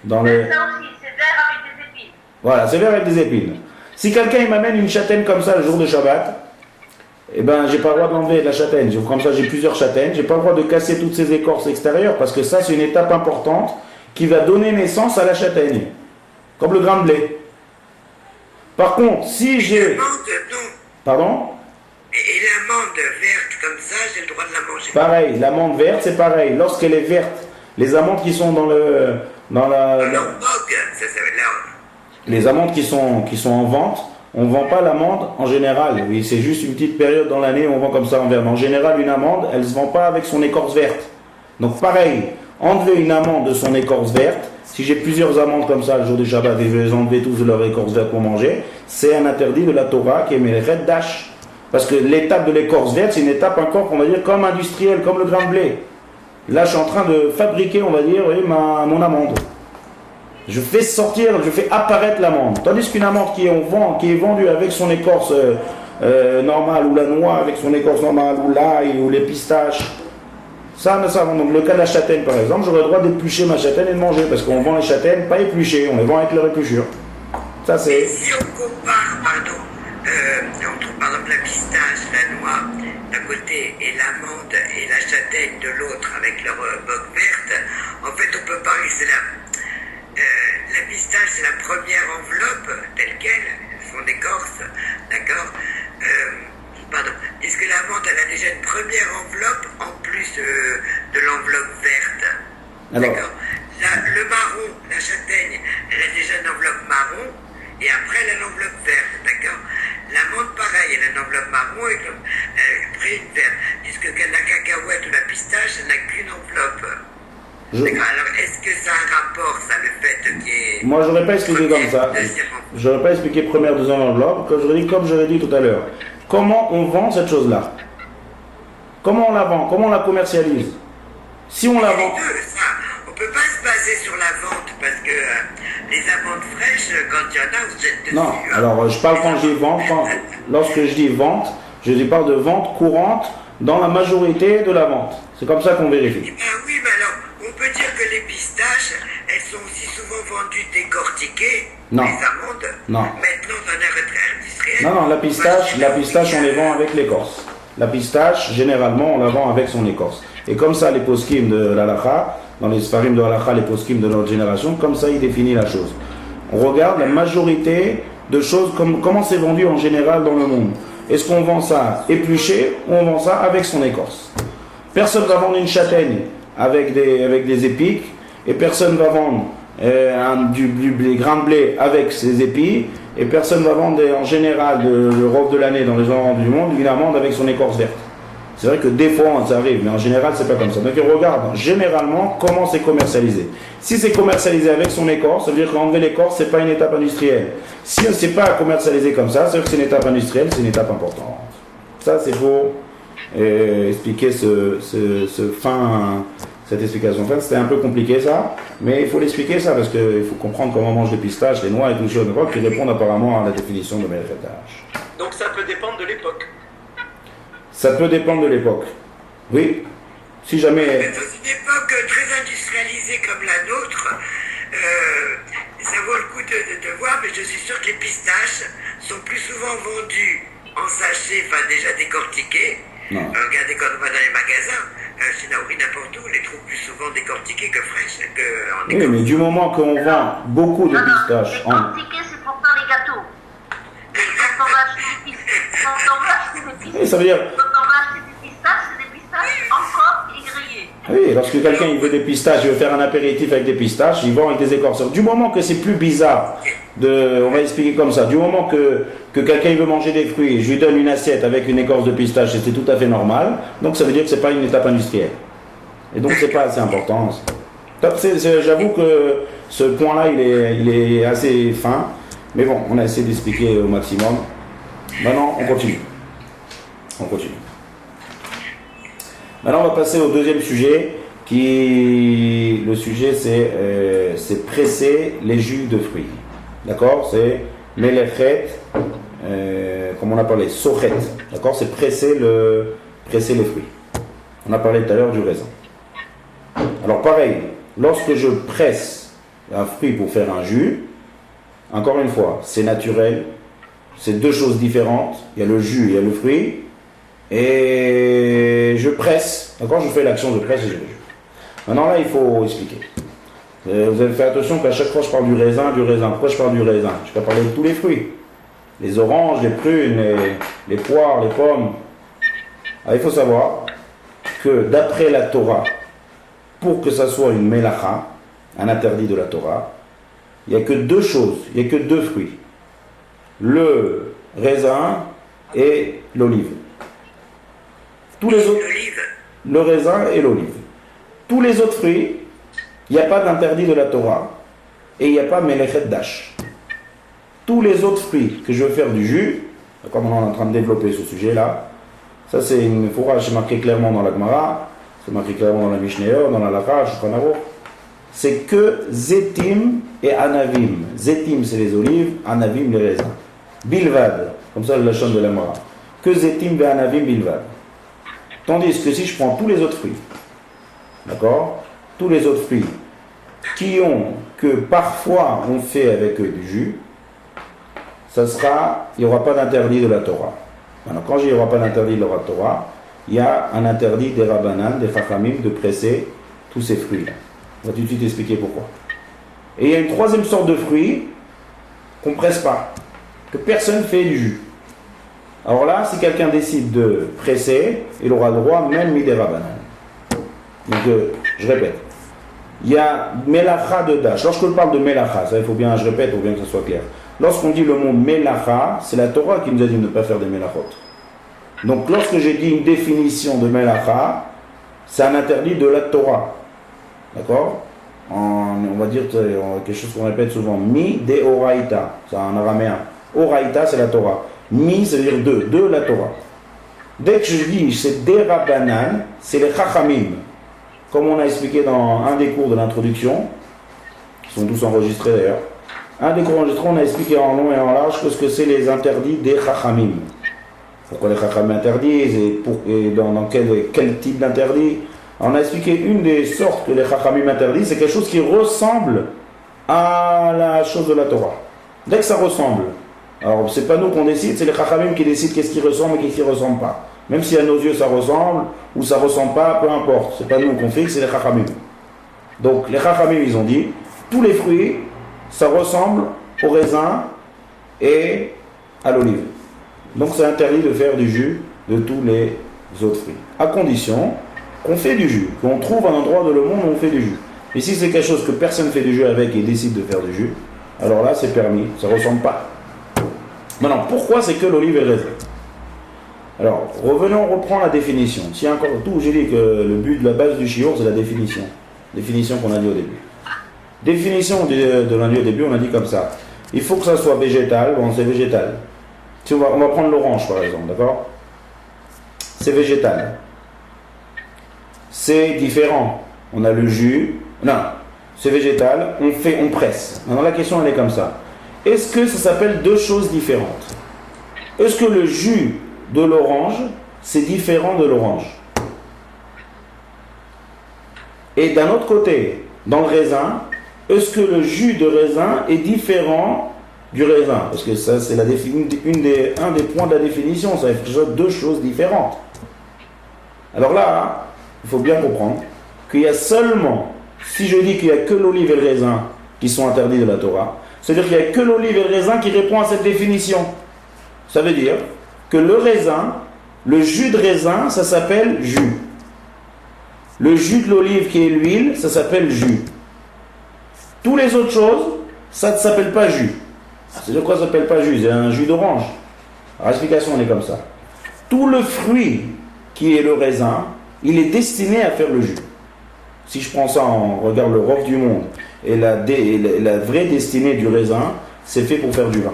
Dans les... Ça aussi, c'est vert avec des épines. Voilà, c'est vert avec des épines. Si quelqu'un il m'amène une châtaigne comme ça le jour de Shabbat, eh ben j'ai pas le droit de l'enlever de la châtaigne. Comme ça j'ai plusieurs châtaignes, j'ai pas le droit de casser toutes ces écorces extérieures parce que ça c'est une étape importante qui va donner naissance à la châtaigne, comme le grain de blé. Par contre, si j'ai... Pardon? Et l'amande verte comme ça, j'ai le droit de la manger? Pareil, l'amande verte, c'est pareil. Lorsqu'elle est verte, les amandes qui sont les amandes qui sont en vente, on ne vend pas l'amande en général. Oui, c'est juste une petite période dans l'année où on vend comme ça en vert. Mais en général, une amande, elle ne se vend pas avec son écorce verte. Donc pareil, enlever une amande de son écorce verte, si j'ai plusieurs amandes comme ça le jour du Shabbat et je vais les enlever tous de leur écorce verte pour manger, c'est un interdit de la Torah qui est Melchet Dash. Parce que l'étape de l'écorce verte, c'est une étape encore, on va dire, comme industrielle, comme le grain de blé. Là, je suis en train de fabriquer, on va dire, mon amande. Je fais apparaître l'amande. Tandis qu'une amande qui est vendue avec son écorce normale, ou la noix avec son écorce normale, ou l'ail, ou les pistaches, donc le cas de la châtaigne par exemple, j'aurais le droit d'éplucher ma châtaigne et de manger, parce qu'on vend les châtaignes pas épluchées, on les vend avec leur épluchure. Ça c'est... Si on compare, entre par exemple la pistache, la noix d'un côté et l'amande et la châtaigne de l'autre avec leur boque verte, en fait on peut parler, c'est la pistache c'est la première enveloppe telle quelle, son écorce, d'accord? Est-ce que l'amande elle a déjà une première enveloppe en plus de l'enveloppe verte? D'accord. Le marron, la châtaigne, elle a déjà une enveloppe marron et après elle a l'enveloppe verte. moins puisque la cacahuète ou la pistache, ça n'a qu'une enveloppe. D'accord, alors est-ce que ça a un rapport, ça, le fait qu'il y ait... Moi, j'aurais pas expliqué comme ça. J'aurais pas expliqué première, deuxième enveloppe, comme j'aurais dit tout à l'heure. Comment on vend cette chose-là? Comment on la vend? Comment on la commercialise? Si on la vend... On peut pas se baser sur la vente, parce que les amandes fraîches, quand il y en a, on se jette dessus. Non, alors je parle quand je dis vente, lorsque je dis vente, je parle de vente courante dans la majorité de la vente. C'est comme ça qu'on vérifie. Eh ben oui, mais alors, on peut dire que les pistaches, elles sont aussi souvent vendues décortiquées. Non. Les amandes. Non. Maintenant, dans un retrait industriel. Non, la pistache, on les vend avec l'écorce. La pistache, généralement, on la vend avec son écorce. Et comme ça, les poskim de l'halakha, dans les sfarim de l'halakha, les poskim de notre génération, comme ça, il définit la chose. On regarde la majorité de choses, comment c'est vendu en général dans le monde. Est-ce qu'on vend ça épluché ou on vend ça avec son écorce? Personne ne va vendre une châtaigne avec des épis et personne ne va vendre du grain de blé avec ses épis et personne ne va vendre en général le robe de l'année dans les endroits du monde une amande avec son écorce verte. C'est vrai que des fois ça arrive, mais en général c'est pas comme ça. Donc on regarde généralement comment c'est commercialisé. Si c'est commercialisé avec son écorce, ça veut dire qu'enlever l'écorce c'est pas une étape industrielle. Si on ne sait pas commercialiser comme ça, c'est-à-dire que c'est une étape industrielle, c'est une étape importante. Ça c'est pour expliquer cette explication. En fait, c'était un peu compliqué ça, mais il faut l'expliquer ça parce qu'il faut comprendre comment on mange les pistaches, les noix et tout les choses qui répondent apparemment à la définition de Melchedash. Donc ça peut dépendre de l'époque. Ça peut dépendre de l'époque. Oui. Si jamais. Dans une époque très industrialisée comme la nôtre, ça vaut le coup de voir, mais je suis sûr que les pistaches sont plus souvent vendues en sachet, enfin déjà décortiquées. Regardez quand on va dans les magasins, chez Naouri, n'importe où, on les trouve plus souvent décortiquées que fraîches. Oui, mais du moment qu'on vend beaucoup de pistaches. Décortiquées, c'est pour faire les gâteaux. Quand on va acheter des pistaches, ça veut dire. Quand on va acheter des pistaches, c'est des pistaches encore grillées. Oui, lorsque quelqu'un il veut des pistaches, il veut faire un apéritif avec des pistaches, il vend avec des écorces. Du moment que c'est plus bizarre, on va expliquer comme ça, du moment que quelqu'un il veut manger des fruits, je lui donne une assiette avec une écorce de pistache, et c'est tout à fait normal, donc ça veut dire que c'est pas une étape industrielle. Et donc c'est pas assez important. J'avoue que ce point-là, il est assez fin, mais bon, on a essayé d'expliquer au maximum. Maintenant, on continue. Maintenant, on va passer au deuxième sujet. Le sujet, c'est presser les jus de fruits. D'accord? C'est melechet, comme on a parlé, sochet. D'accord? C'est presser les fruits. On a parlé tout à l'heure du raisin. Alors, pareil, lorsque je presse un fruit pour faire un jus, encore une fois, c'est naturel. C'est deux choses différentes. Il y a le jus, il y a le fruit. Et je presse. D'accord? Je fais l'action de presse et je le jus. Maintenant là, il faut expliquer. Vous avez fait attention qu'à chaque fois je parle du raisin. Pourquoi je parle du raisin? Je peux parler de tous les fruits. Les oranges, les prunes, les poires, les pommes. Alors, il faut savoir que d'après la Torah, pour que ça soit une melacha, un interdit de la Torah, il n'y a que deux choses, il n'y a que deux fruits. Le raisin et l'olive. Tous les autres, le raisin et l'olive. Tous les autres fruits, il n'y a pas d'interdit de la Torah et il n'y a pas melechet dash. Tous les autres fruits que je veux faire du jus, comme on est en train de développer ce sujet-là, ça c'est une fourrage, c'est marqué clairement dans la Gemara, c'est marqué clairement dans la Mishnayot, dans la Lacha, c'est que Zetim et Anavim. Zetim c'est les olives, Anavim les raisins. Bilvad, comme ça la chaîne de la Gemara. Que Zetim et Anavim Bilvad. Tandis que si je prends tous les autres fruits, d'accord, tous les autres fruits que parfois on fait avec eux du jus, il n'y aura pas d'interdit de la Torah. Alors quand il n'y aura pas d'interdit de la Torah, il y a un interdit des Rabbanan, des Chachamim, de presser tous ces fruits-là. On va tout de suite expliquer pourquoi. Et il y a une troisième sorte de fruits qu'on ne presse pas, que personne ne fait du jus. Alors là, si quelqu'un décide de presser, il aura le droit même mis des Rabbanan. Donc, je répète. Il y a Melacha de Dash. Lorsque je parle de Melacha, ça il faut bien, je répète, pour bien que ce soit clair. Lorsqu'on dit le mot Melacha, c'est la Torah qui nous a dit de ne pas faire des Melachot. Donc lorsque j'ai dit une définition de Melacha, c'est un interdit de la Torah. D'accord? On va dire quelque chose qu'on répète souvent. Mi de Oraita. C'est en araméen. Oraita, c'est la Torah. Mi, ça veut dire de la Torah. Dès que je dis c'est des Rabbanan, c'est les Chachamim. Comme on a expliqué dans un des cours de l'introduction, qui sont tous enregistrés d'ailleurs, un des cours enregistrés, on a expliqué en long et en large ce que c'est les interdits des Chachamim. Pourquoi les Chachamim interdisent et dans quel type d'interdit. On a expliqué une des sortes que les Chachamim interdisent, c'est quelque chose qui ressemble à la chose de la Torah. Dès que ça ressemble, alors c'est pas nous qu'on décide, c'est les Chachamim qui décident qu'est-ce qui ressemble et qu'est-ce qui ne ressemble pas. Même si à nos yeux ça ressemble ou ça ne ressemble pas, peu importe. C'est pas nous qu'on fixe, c'est les Chachamim. Donc les Chachamim, ils ont dit, tous les fruits, ça ressemble au raisin et à l'olive. Donc c'est interdit de faire du jus de tous les autres fruits. À condition qu'on fait du jus, qu'on trouve un endroit dans le monde où on fait du jus. Et si c'est quelque chose que personne ne fait du jus avec et décide de faire du jus, alors là c'est permis, ça ne ressemble pas. Maintenant, pourquoi c'est que l'olive et le raisin? Alors, revenons, on reprend la définition. Si encore tout, j'ai dit que le but de la base du shiur, c'est la définition. Définition qu'on a dit au début. Définition de l'on a dit au début, on a dit comme ça. Il faut que ça soit végétal, bon c'est végétal. Si on va prendre l'orange par exemple, d'accord? C'est végétal. C'est différent. On a le jus. Non, c'est végétal, on presse. Maintenant la question elle est comme ça. Est-ce que ça s'appelle deux choses différentes? Est-ce que le jus de l'orange, c'est différent de l'orange? Et d'un autre côté, dans le raisin, est-ce que le jus de raisin est différent du raisin? Parce que ça, c'est un des points de la définition, ça fait deux choses différentes. Alors là, il faut bien comprendre qu'il y a seulement, si je dis qu'il n'y a que l'olive et le raisin qui sont interdits de la Torah, c'est-à-dire qu'il n'y a que l'olive et le raisin qui répond à cette définition. Ça veut dire que le raisin, le jus de raisin, ça s'appelle jus. Le jus de l'olive qui est l'huile, ça s'appelle jus. Tous les autres choses, ça ne s'appelle pas jus. C'est-à-dire quoi ça ne s'appelle pas jus? C'est un jus d'orange. Alors l'explication elle est comme ça. Tout le fruit qui est le raisin, il est destiné à faire le jus. Si je prends ça, on regarde le roc du monde, et la vraie destinée du raisin, c'est fait pour faire du vin.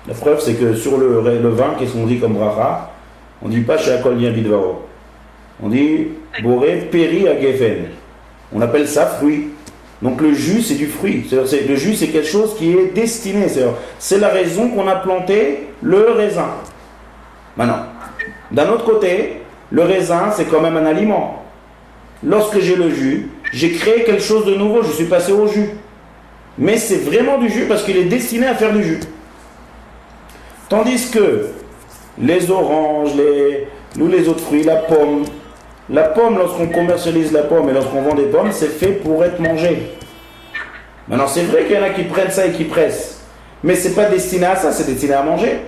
La preuve, c'est que sur le vin, qu'est-ce qu'on dit comme bracha? On ne dit pas Shakol Yen Bidvaro. On dit Boré Peri Agefen. On appelle ça fruit. Donc le jus, c'est du fruit. Le jus, c'est quelque chose qui est destiné. C'est la raison qu'on a planté le raisin. Maintenant, d'un autre côté, le raisin, c'est quand même un aliment. Lorsque j'ai le jus, j'ai créé quelque chose de nouveau. Je suis passé au jus. Mais c'est vraiment du jus parce qu'il est destiné à faire du jus. Tandis que les oranges, les autres fruits, la pomme, lorsqu'on commercialise la pomme et lorsqu'on vend des pommes, c'est fait pour être mangé. Maintenant, c'est vrai qu'il y en a qui prennent ça et qui pressent, mais ce n'est pas destiné à ça, c'est destiné à manger.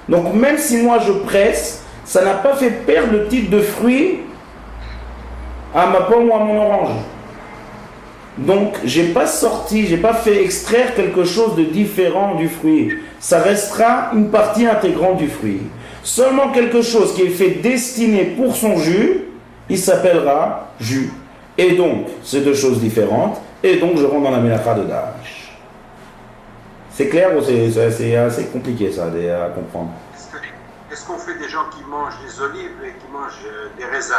Donc même si moi je presse, ça n'a pas fait perdre le titre de fruit à ma pomme ou à mon orange. Donc, j'ai pas fait extraire quelque chose de différent du fruit. Ça restera une partie intégrante du fruit. Seulement quelque chose qui est fait destiné pour son jus, il s'appellera jus. Et donc, c'est deux choses différentes. Et donc, je rentre dans la mélacha de Dash. C'est clair ou c'est assez compliqué ça à comprendre? Est-ce qu'on fait des gens qui mangent des olives et qui mangent des raisins?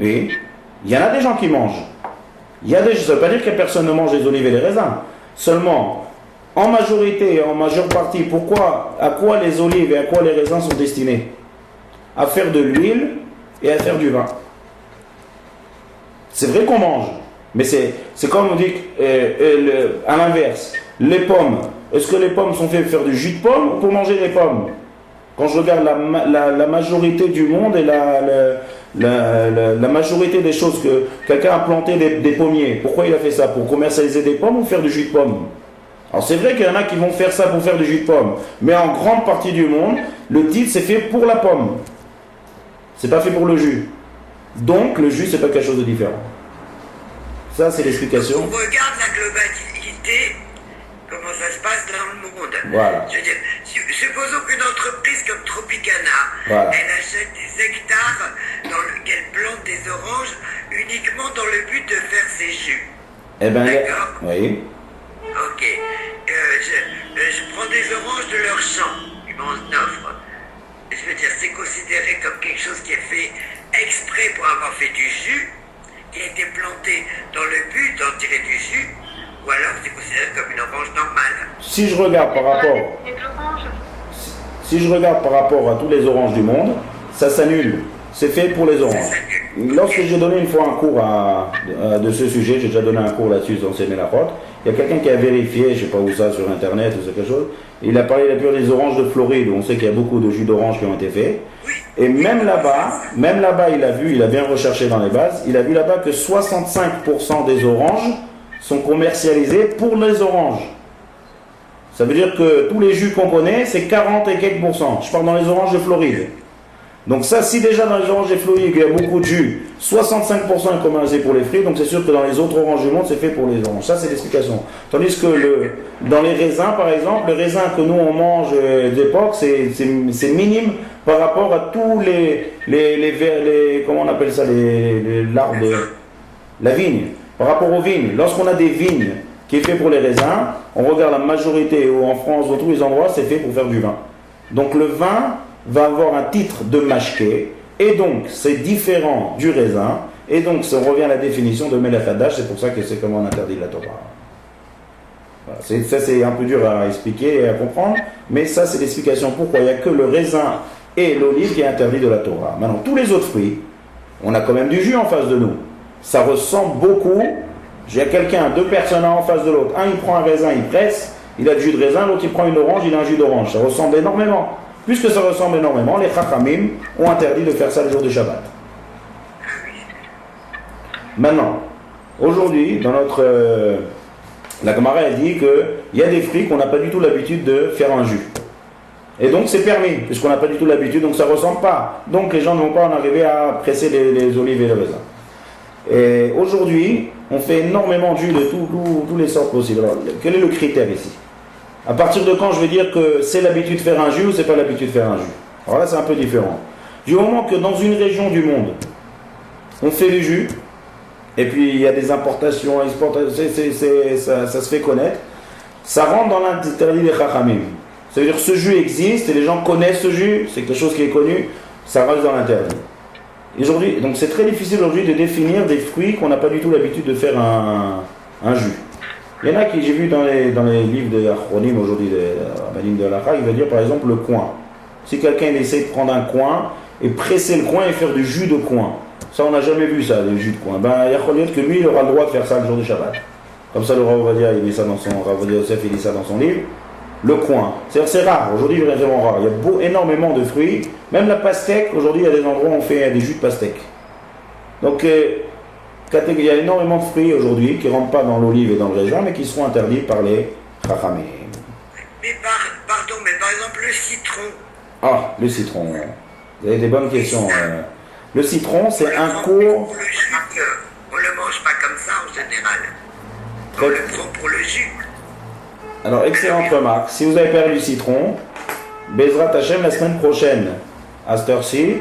Oui, il y en a des gens qui mangent. Ça ne veut pas dire que personne ne mange les olives et les raisins. Seulement, en majorité, en majeure partie, à quoi les olives et à quoi les raisins sont destinés? À faire de l'huile et à faire du vin. C'est vrai qu'on mange, mais c'est comme on dit à l'inverse. Les pommes, est-ce que les pommes sont faites pour faire du jus de pomme ou pour manger des pommes? Quand je regarde la majorité du monde et la majorité des choses que quelqu'un a planté des pommiers, pourquoi il a fait ça? Pour commercialiser des pommes ou faire du jus de pomme? Alors c'est vrai qu'il y en a qui vont faire ça pour faire du jus de pomme, mais en grande partie du monde, le titre c'est fait pour la pomme. C'est pas fait pour le jus. Donc le jus c'est pas quelque chose de différent. Ça c'est l'explication. On regarde la globalité, comment ça se passe dans le monde. Voilà. Je veux dire, supposons qu'une entreprise comme Tropicana, voilà. elle achète Eh ben, D'accord. oui. Ok. Je prends des oranges de leur champ. Ils m'en offrent. Je veux dire, c'est considéré comme quelque chose qui est fait exprès pour avoir fait du jus, qui a été planté dans le but d'en tirer du jus, ou alors c'est considéré comme une orange normale. Si je regarde par rapport, Et de l'orange. si je regarde par rapport à tous les oranges du monde, ça s'annule. C'est fait pour les oranges. Lorsque j'ai donné une fois un cours de ce sujet, j'ai déjà donné un cours là-dessus dans ces Mélachot, il y a quelqu'un qui a vérifié, je ne sais pas où ça, sur internet ou c'est quelque chose, il a parlé des oranges de Floride, où on sait qu'il y a beaucoup de jus d'orange qui ont été faits. Et même là-bas, il a vu, il a bien recherché dans les bases, il a vu là-bas que 65% des oranges sont commercialisés pour les oranges. Ça veut dire que tous les jus qu'on connaît, c'est 40 et quelques pourcents. Je parle dans les oranges de Floride. Donc ça, si déjà dans les oranges de Floride, il y a beaucoup de jus, 65% est commercialisé pour les fruits, donc c'est sûr que dans les autres oranges du monde, c'est fait pour les oranges. Ça, c'est l'explication. Tandis que dans les raisins, par exemple, le raisin que nous, on mange d'époque, c'est minime par rapport à tous les comment on appelle ça, l'arbre de la vigne. Par rapport aux vignes, lorsqu'on a des vignes qui est fait pour les raisins, on regarde la majorité, ou en France, dans tous les endroits, c'est fait pour faire du vin. Donc le vin va avoir un titre de mashké, et donc c'est différent du raisin, et donc ça revient à la définition de Melech Hadash, c'est pour ça que c'est comme on interdit la Torah. Voilà. Ça c'est un peu dur à expliquer et à comprendre, mais ça c'est l'explication pourquoi il n'y a que le raisin et l'olive qui est interdit de la Torah. Maintenant, tous les autres fruits, on a quand même du jus en face de nous. Ça ressemble beaucoup, j'ai quelqu'un, deux personnes en face de l'autre, un il prend un raisin, il presse, il a du jus de raisin, l'autre il prend une orange, il a un jus d'orange, ça ressemble énormément. Puisque ça ressemble énormément, les Chachamim ont interdit de faire ça le jour de Shabbat. Maintenant, aujourd'hui, dans notre... la Gemara elle dit qu'il y a des fruits qu'on n'a pas du tout l'habitude de faire un jus. Et donc c'est permis, puisqu'on n'a pas du tout l'habitude, donc ça ne ressemble pas. Donc les gens ne vont pas en arriver à presser les olives et les raisins. Et aujourd'hui, on fait énormément de jus de toutes les sortes possibles. Alors, quel est le critère ici ? À partir de quand je vais dire que c'est l'habitude de faire un jus ou c'est pas l'habitude de faire un jus? Alors là c'est un peu différent. Du moment que dans une région du monde, on fait du jus, et puis il y a des importations, exportations, ça se fait connaître, ça rentre dans l'interdit des Chachamim. Ça veut dire que ce jus existe et les gens connaissent ce jus, c'est quelque chose qui est connu, ça reste dans l'interdit. Aujourd'hui, donc c'est très difficile aujourd'hui de définir des fruits qu'on n'a pas du tout l'habitude de faire un jus. Il y en a qui, j'ai vu dans les livres de Achronim aujourd'hui, de Rabbanim de Halakha, il va dire par exemple le coin. Si quelqu'un essaie de prendre un coin et presser le coin et faire du jus de coin, ça on n'a jamais vu ça, du jus de coin. Ben il y a que lui il aura le droit de faire ça le jour du Shabbat. Comme ça le Rav Ovadia il met ça dans son Rav Ovadia Yosef il dit ça dans son livre. Le coin, c'est rare. Aujourd'hui il est vraiment rare. Il y a énormément de fruits, même la pastèque. Aujourd'hui il y a des endroits où on fait des jus de pastèque. Donc il y a énormément de fruits aujourd'hui qui ne rentrent pas dans l'olive et dans le raisin, mais qui seront interdits par les Chachamim. Mais pardon, mais par exemple le citron. Ah, le citron. Vous avez des bonnes questions. Le citron, c'est un cours... On le mange pas comme ça en général. On le prend pour le jus. Alors, excellente remarque. Si vous avez perdu du citron, Bezrat Hashem, la semaine prochaine, à cette heure-ci,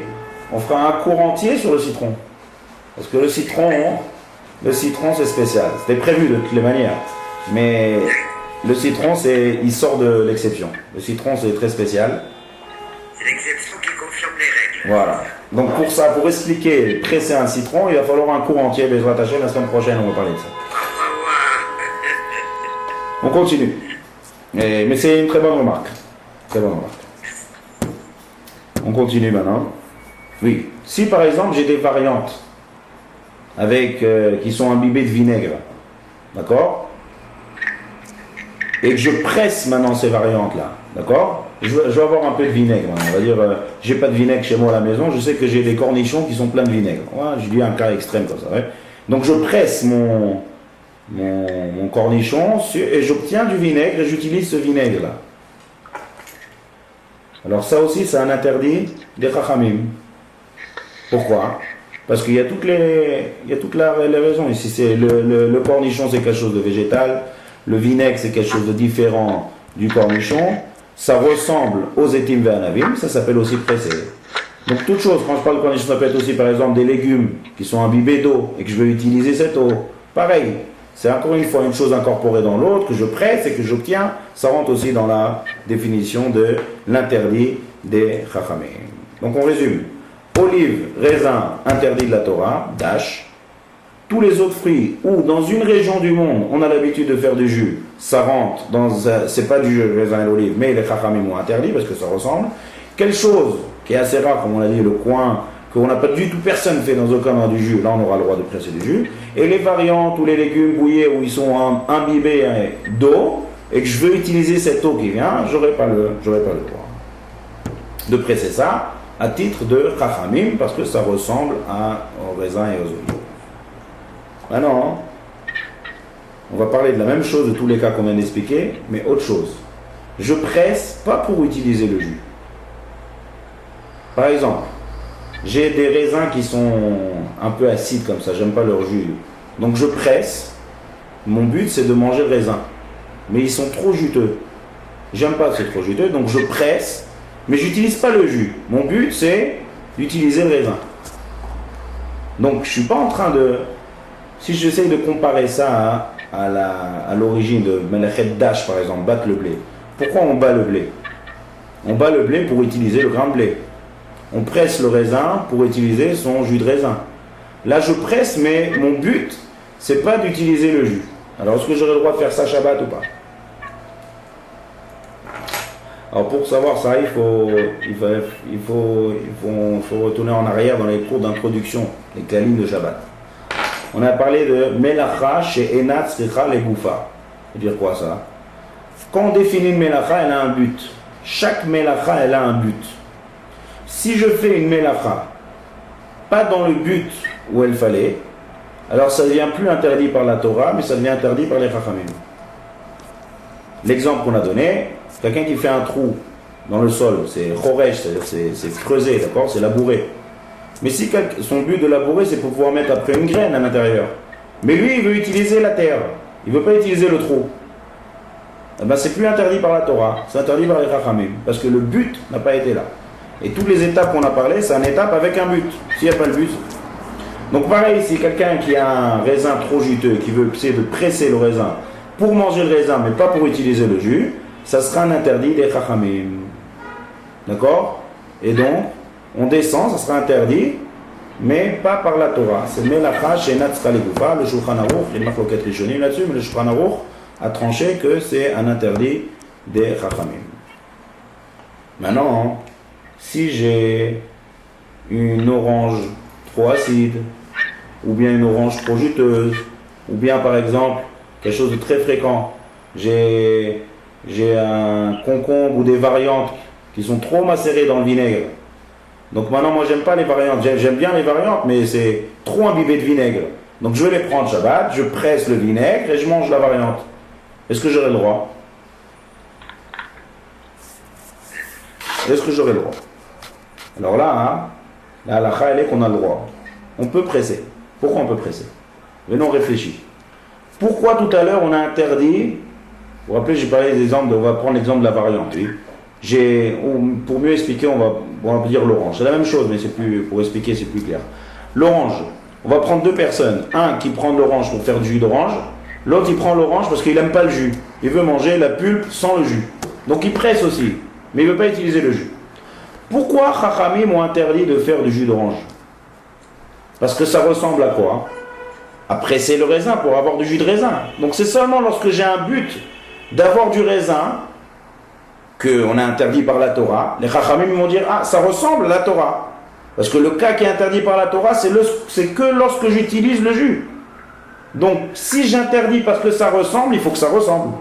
on fera un cours entier sur le citron. Parce que le citron c'est spécial. C'était prévu de toutes les manières. Mais le citron, il sort de l'exception. Le citron, c'est très spécial. C'est l'exception qui confirme les règles. Voilà. Donc pour ça, pour expliquer, presser un citron, il va falloir un cours entier. Bezrat Hashem, la semaine prochaine, on va parler de ça. On continue. Mais c'est une très bonne remarque. Très bonne remarque. On continue maintenant. Oui. Si par exemple, j'ai des variantes qui sont imbibées de vinaigre, d'accord, et que je presse maintenant ces variantes-là, d'accord, je vais avoir un peu de vinaigre. On va dire, j'ai pas de vinaigre chez moi à la maison, je sais que j'ai des cornichons qui sont pleins de vinaigre. Voilà, j'ai dit un cas extrême comme ça. Ouais. Donc je presse mon cornichon et j'obtiens du vinaigre et j'utilise ce vinaigre-là. Alors ça aussi, c'est un interdit des Chachamim. Pourquoi ? Parce qu'il y a toutes les raisons ici. C'est le cornichon, c'est quelque chose de végétal. Le vinaigre, c'est quelque chose de différent du cornichon. Ça ressemble aux étim ve'anavim. Ça s'appelle aussi pressé. Donc toute chose, quand je parle de cornichon, ça peut être aussi par exemple des légumes qui sont imbibés d'eau et que je veux utiliser cette eau. Pareil, C'est encore une fois une chose incorporée dans l'autre, que je presse et que j'obtiens. Ça rentre aussi dans la définition de l'interdit des chachamim. Donc on résume. Olive, raisin, interdit de la Torah, dash. Tous les autres fruits, ou dans une région du monde, on a l'habitude de faire du jus, ça rentre dans... c'est pas du jus, le raisin et l'olive, mais les chachamim ont interdit parce que ça ressemble. Quelque chose qui est assez rare, comme on l'a dit, le coin, qu'on n'a pas du tout, personne fait dans aucun cas du jus, là on aura le droit de presser du jus. Et les variantes ou les légumes bouillés où ils sont imbibés d'eau, et que je veux utiliser cette eau qui vient, j'aurai pas le droit de presser ça à titre de chachamim, parce que ça ressemble au raisin et aux olives. Maintenant, on va parler de la même chose de tous les cas qu'on vient d'expliquer, mais autre chose. Je presse pas pour utiliser le jus. Par exemple, j'ai des raisins qui sont un peu acides comme ça, j'aime pas leur jus. Donc je presse, mon but c'est de manger le raisin. Mais ils sont trop juteux. J'aime pas que c'est trop juteux, donc je presse, mais j'utilise pas le jus. Mon but c'est d'utiliser le raisin. Donc je suis pas en train de... Si j'essaye de comparer ça à l'origine de Melachet Dash par exemple, battre le blé. Pourquoi on bat le blé? On bat le blé pour utiliser le grain de blé. On presse le raisin pour utiliser son jus de raisin. Là je presse, mais mon but c'est pas d'utiliser le jus. Alors est-ce que j'aurai le droit de faire ça Shabbat ou pas? Alors pour savoir ça, il faut retourner en arrière dans les cours d'introduction, les kalim de Shabbat. On a parlé de Melacha chez Enat Sricha Legoufa. Ça veut dire quoi ça? Quand on définit une Melacha, elle a un but. Chaque Melacha, elle a un but. Si je fais une Melacha, pas dans le but où elle fallait, alors ça ne devient plus interdit par la Torah, mais ça devient interdit par les Chachamim. L'exemple qu'on a donné, quelqu'un qui fait un trou dans le sol, c'est choresh, c'est-à-dire c'est creusé, d'accord, c'est labouré. Mais si son but de labourer, c'est pour pouvoir mettre après une graine à l'intérieur. Mais lui, il veut utiliser la terre. Il ne veut pas utiliser le trou. Eh ben, c'est plus interdit par la Torah. C'est interdit par les Chachamim. Parce que le but n'a pas été là. Et toutes les étapes qu'on a parlé, c'est une étape avec un but. S'il n'y a pas le but. Donc pareil, si quelqu'un qui a un raisin trop juteux, qui veut essayer de presser le raisin pour manger le raisin, mais pas pour utiliser le jus, ça sera un interdit des Chachamim. D'accord? Et donc, on descend, ça sera interdit, mais pas par la Torah. C'est Melacha chez Natsra Legoufa, le Shulchan Aruch, il y a une marloquette rishonim là-dessus, mais le Shulchan Aruch a tranché que c'est un interdit des Chachamim. Maintenant, si j'ai une orange trop acide, ou bien une orange trop juteuse, ou bien par exemple, quelque chose de très fréquent, j'ai un concombre ou des variantes qui sont trop macérées dans le vinaigre. Donc maintenant, moi, j'aime pas les variantes. J'aime bien les variantes, mais c'est trop imbibé de vinaigre. Donc je vais les prendre Shabbat, je presse le vinaigre et je mange la variante. Est-ce que j'aurai le droit? Est-ce que j'aurai le droit? Alors là, la halakha, elle est qu'on a le droit. On peut presser. Pourquoi on peut presser? Venons réfléchir. Pourquoi tout à l'heure on a interdit? Vous vous rappelez, j'ai parlé des exemples, on va prendre l'exemple de la variante. Oui. Pour mieux expliquer, on va dire l'orange. C'est la même chose, mais pour expliquer, c'est plus clair. L'orange, on va prendre deux personnes. Un qui prend de l'orange pour faire du jus d'orange. L'autre, il prend l'orange parce qu'il n'aime pas le jus. Il veut manger la pulpe sans le jus. Donc il presse aussi, mais il ne veut pas utiliser le jus. Pourquoi Chachamim ont interdit de faire du jus d'orange? Parce que ça ressemble à quoi? À presser le raisin pour avoir du jus de raisin. Donc c'est seulement lorsque j'ai un but d'avoir du raisin qu'on a interdit par la Torah. Les Chachamim vont dire, ah, ça ressemble à la Torah. Parce que le cas qui est interdit par la Torah, c'est que lorsque j'utilise le jus. Donc, si j'interdis parce que ça ressemble, il faut que ça ressemble.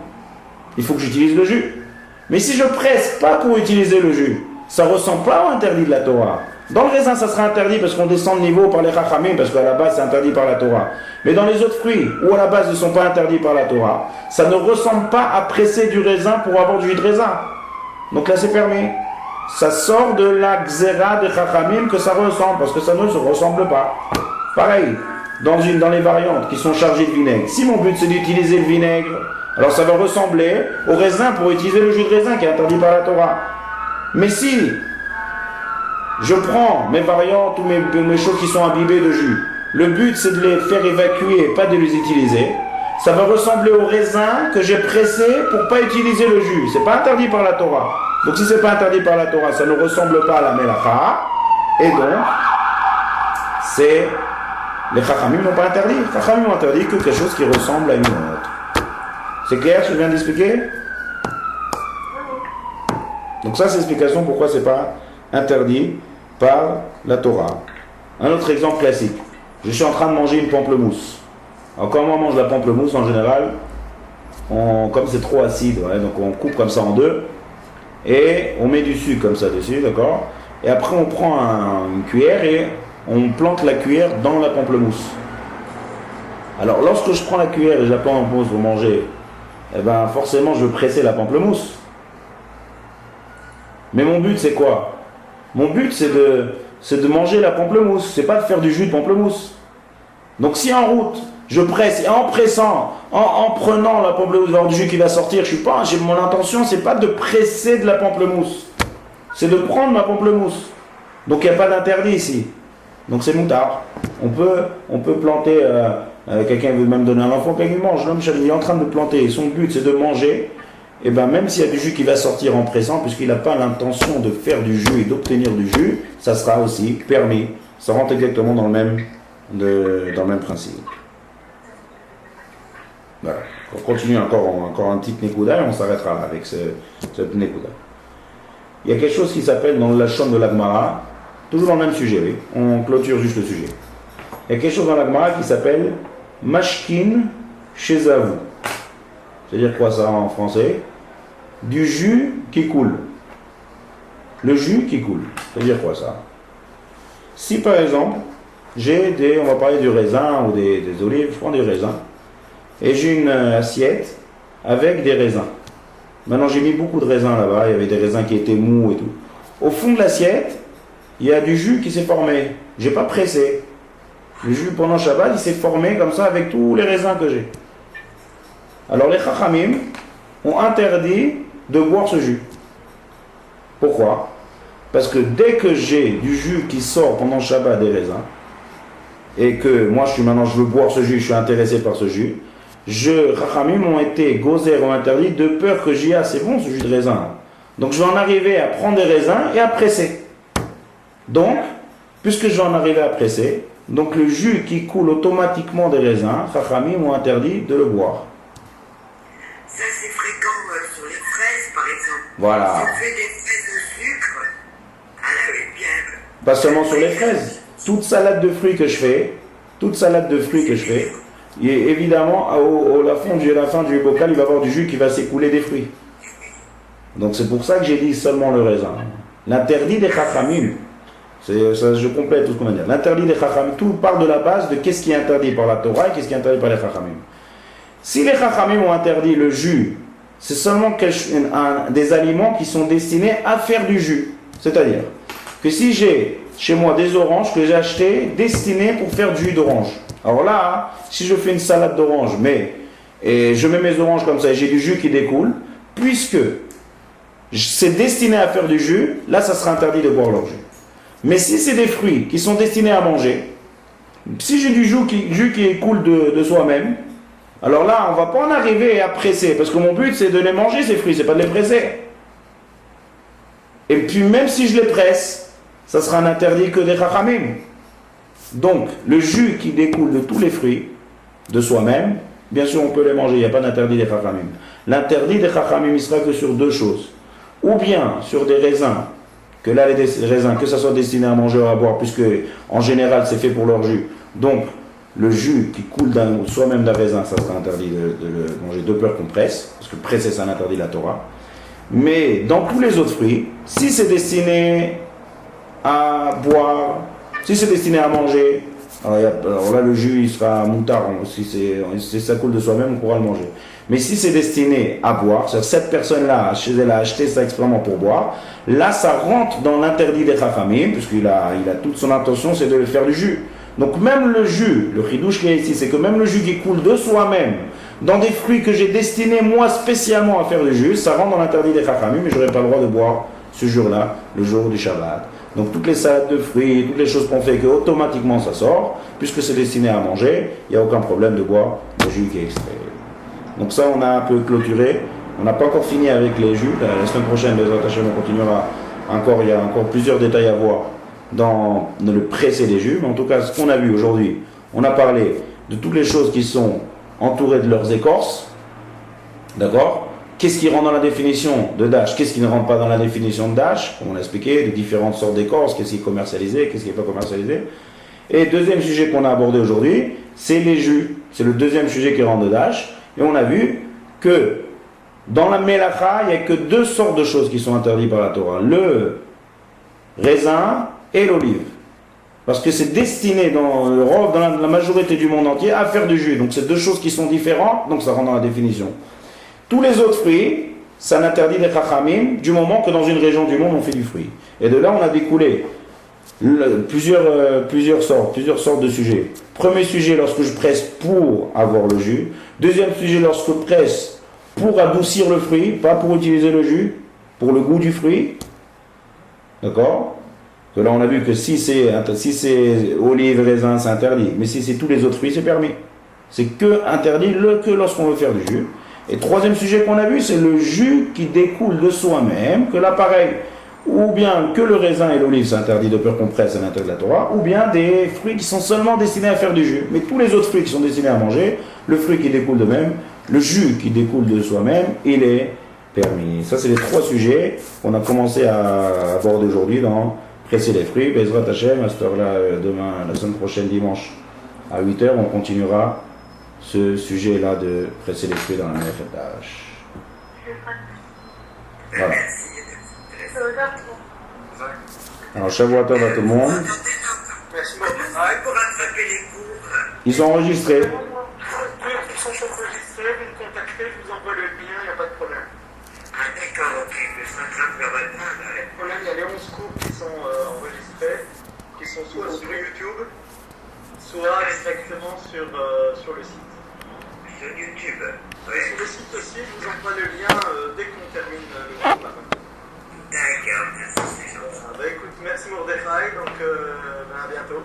Il faut que j'utilise le jus. Mais si je presse pas pour utiliser le jus, ça ne ressemble pas au interdit de la Torah. Dans le raisin, ça sera interdit parce qu'on descend de niveau par les Chachamim, parce qu'à la base, c'est interdit par la Torah. Mais dans les autres fruits, où à la base, ils ne sont pas interdits par la Torah, ça ne ressemble pas à presser du raisin pour avoir du jus de raisin. Donc là, c'est permis. Ça sort de la xéra de Chachamim que ça ressemble, parce que ça ne se ressemble pas. Pareil, dans les variantes qui sont chargées de vinaigre. Si mon but c'est d'utiliser le vinaigre, alors ça va ressembler au raisin pour utiliser le jus de raisin qui est interdit par la Torah. Mais si je prends mes variantes ou mes choses qui sont imbibées de jus, le but c'est de les faire évacuer et pas de les utiliser, ça va ressembler au raisin que j'ai pressé pour ne pas utiliser le jus. C'est pas interdit par la Torah. Donc si c'est pas interdit par la Torah, ça ne ressemble pas à la melacha. Et donc, les chachamim n'ont pas interdit. Les chachamim ont interdit que quelque chose qui ressemble à une autre. C'est clair ce que je viens d'expliquer? Donc ça, c'est l'explication pourquoi c'est pas interdit par la Torah. Un autre exemple classique. Je suis en train de manger une pamplemousse. Alors quand on mange la pamplemousse, en général, comme c'est trop acide, ouais, donc on coupe comme ça en deux, et on met du sucre comme ça dessus, d'accord? Et après on prend une cuillère et on plante la cuillère dans la pamplemousse. Alors lorsque je prends la cuillère et je la plante en pamplemousse pour manger, eh ben forcément je veux presser la pamplemousse. Mais mon but c'est quoi? Mon but c'est de manger la pamplemousse, c'est pas de faire du jus de pamplemousse. Donc si en route, je presse, et en pressant, en prenant la pamplemousse dans du jus qui va sortir, mon intention c'est pas de presser de la pamplemousse, c'est de prendre ma pamplemousse. Donc il n'y a pas d'interdit ici. Donc c'est moutard. On peut planter, quelqu'un veut même donner un enfant, quelqu'un mange, l'homme il est en train de planter, et son but c'est de manger, et bien même s'il y a du jus qui va sortir en pressant, puisqu'il n'a pas l'intention de faire du jus et d'obtenir du jus, ça sera aussi permis. Ça rentre exactement dans le même principe. Voilà. On continue encore un petit Nekuda et on s'arrêtera là avec cette Nekuda. Il y a quelque chose qui s'appelle dans le Lachon de l'Agmara, toujours dans le même sujet, oui. On clôture juste le sujet. Il y a quelque chose dans l'Agmara qui s'appelle Mashkin Shezavu. C'est-à-dire quoi ça en français? Du jus qui coule. Le jus qui coule. C'est-à-dire quoi ça? Si par exemple, on va parler du raisin ou des olives, je prends des raisins, et j'ai une assiette avec des raisins. Maintenant j'ai mis beaucoup de raisins là-bas, il y avait des raisins qui étaient mous et tout. Au fond de l'assiette, il y a du jus qui s'est formé. J'ai pas pressé. Le jus pendant Shabbat, il s'est formé comme ça avec tous les raisins que j'ai. Alors les Chachamim ont interdit de boire ce jus. Pourquoi? Parce que dès que j'ai du jus qui sort pendant Shabbat des raisins, et que moi je veux boire ce jus, je suis intéressé par ce jus, Chachamim ont été gozer, ont interdit de peur que c'est bon ce jus de raisin. Donc je vais en arriver à prendre des raisins et à presser. Donc, puisque je vais en arriver à presser, donc le jus qui coule automatiquement des raisins, Chachamim ont interdit de le boire. Ça c'est fréquent sur les fraises par exemple. Voilà. Si on fait des fraises de sucre, bien. Pas seulement sur les fraises. Toute salade de fruits que je fais, et évidemment, à la fin du bocal, il va y avoir du jus qui va s'écouler des fruits. Donc c'est pour ça que j'ai dit seulement le raisin. L'interdit des Chachamim, je complète tout ce qu'on va dire. L'interdit des Chachamim, tout part de la base de qu'est-ce qui est interdit par la Torah et qu'est-ce qui est interdit par les Chachamim. Si les Chachamim ont interdit le jus, c'est seulement des aliments qui sont destinés à faire du jus. C'est-à-dire que si j'ai chez moi des oranges que j'ai achetées destinées pour faire du jus d'orange. Alors là, si je fais une salade d'orange, et je mets mes oranges comme ça et j'ai du jus qui découle, puisque c'est destiné à faire du jus, là ça sera interdit de boire leur jus. Mais si c'est des fruits qui sont destinés à manger, si j'ai du jus qui coule de soi-même, alors là on ne va pas en arriver à presser, parce que mon but c'est de les manger ces fruits, c'est pas de les presser. Et puis même si je les presse, ça sera un interdit que des Chachamim. Donc, le jus qui découle de tous les fruits, de soi-même, bien sûr on peut les manger, il n'y a pas d'interdit des Chachamim. L'interdit des Chachamim, il sera que sur deux choses. Ou bien sur des raisins, que là les raisins, que ça soit destiné à manger ou à boire, puisque en général c'est fait pour leur jus. Donc, le jus qui coule soi-même d'un raisin, ça sera interdit de le manger de peur qu'on presse, parce que presser c'est un interdit de la Torah. Mais dans tous les autres fruits, si c'est destiné à boire, si c'est destiné à manger, alors là le jus il sera moutard, si ça coule de soi-même on pourra le manger. Mais si c'est destiné à boire, c'est-à-dire cette personne-là, chez elle a acheté ça exprès pour boire, là ça rentre dans l'interdit des Chachamim, puisqu'il a toute son intention c'est de faire du jus. Donc même le jus, le chidouche qui est ici, c'est que même le jus qui coule de soi-même, dans des fruits que j'ai destinés moi spécialement à faire du jus, ça rentre dans l'interdit des Chachamim, mais je n'aurai pas le droit de boire ce jour-là, le jour du Shabbat. Donc toutes les salades de fruits, toutes les choses qu'on fait, que automatiquement ça sort, puisque c'est destiné à manger, il n'y a aucun problème de boire le jus qui est extrait. Donc ça, on a un peu clôturé. On n'a pas encore fini avec les jus. La semaine prochaine, les attachés, on continuera encore. Il y a encore plusieurs détails à voir dans le pressé des jus. Mais en tout cas, ce qu'on a vu aujourd'hui, on a parlé de toutes les choses qui sont entourées de leurs écorces. D'accord? Qu'est-ce qui rentre dans la définition de dash? Qu'est-ce qui ne rentre pas dans la définition de dash? Comme on a expliqué, les différentes sortes d'écorces, qu'est-ce qui est commercialisé, qu'est-ce qui n'est pas commercialisé. Et deuxième sujet qu'on a abordé aujourd'hui, c'est les jus. C'est le deuxième sujet qui rentre de dash. Et on a vu que dans la mélacha, il n'y a que deux sortes de choses qui sont interdites par la Torah. Le raisin et l'olive. Parce que c'est destiné dans l'Europe, dans la majorité du monde entier, à faire du jus. Donc c'est deux choses qui sont différentes, donc ça rentre dans la définition. Tous les autres fruits, ça n'interdit les chachamim du moment que dans une région du monde on fait du fruit. Et de là on a découlé plusieurs sortes de sujets. Premier sujet, lorsque je presse pour avoir le jus. Deuxième sujet, lorsque je presse pour adoucir le fruit, pas pour utiliser le jus, pour le goût du fruit. D'accord? Que là on a vu que si c'est olive, raisin, c'est interdit. Mais si c'est tous les autres fruits, c'est permis. C'est que interdit que lorsqu'on veut faire du jus. Et troisième sujet qu'on a vu, c'est le jus qui découle de soi-même, que l'appareil, ou bien que le raisin et l'olive, c'est interdit de peur qu'on presse à l'intérieur de la Torah, ou bien des fruits qui sont seulement destinés à faire du jus. Mais tous les autres fruits qui sont destinés à manger, le fruit qui découle de même, le jus qui découle de soi-même, il est permis. Ça, c'est les trois sujets qu'on a commencé à aborder aujourd'hui dans Presser les fruits. Bezrat Hashem, à cette heure-là, demain, la semaine prochaine, dimanche, à 8h, on continuera ce sujet-là de presser les fruits dans la Nefesh. Voilà. Alors, Shavuot Tov à tout le monde. Merci beaucoup. Pour rattraper les cours. Ils sont enregistrés. Tous qui sont enregistrés, vous me contactez, je vous envoie le lien, il n'y a pas de problème. Ah d'accord, ok, je rattrape le retard. Le problème, il y a les 11 cours qui sont enregistrés, qui sont soit sur YouTube, soit directement sur le site. Sur YouTube. Et sur le site aussi, je vous envoie le lien dès qu'on termine le cours là-bas. D'accord, merci, c'est gentil. Bah écoute, merci Mordechai, donc à bientôt.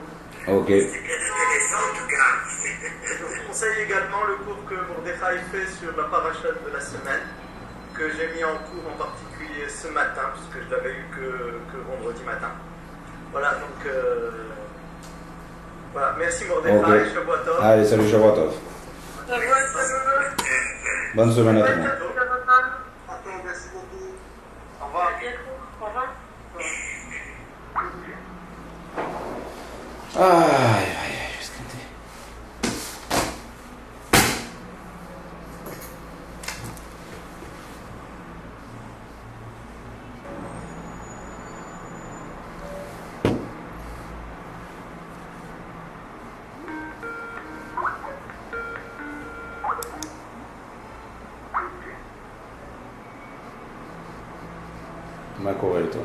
Ok. C'est bien intéressant en tout cas. Je vous conseille également le cours que Mordechai fait sur la paracha de la semaine, que j'ai mis en cours en particulier ce matin, puisque je l'avais eu que vendredi matin. Voilà, donc voilà, merci Mordechai, Ok. Shavuot Tov. Allez, salut Shavuot Tov. Bonne semaine à tout le monde. Merci beaucoup. Au revoir. Aïe, aïe, aïe, qu'est-ce que t'es? Ma correcto.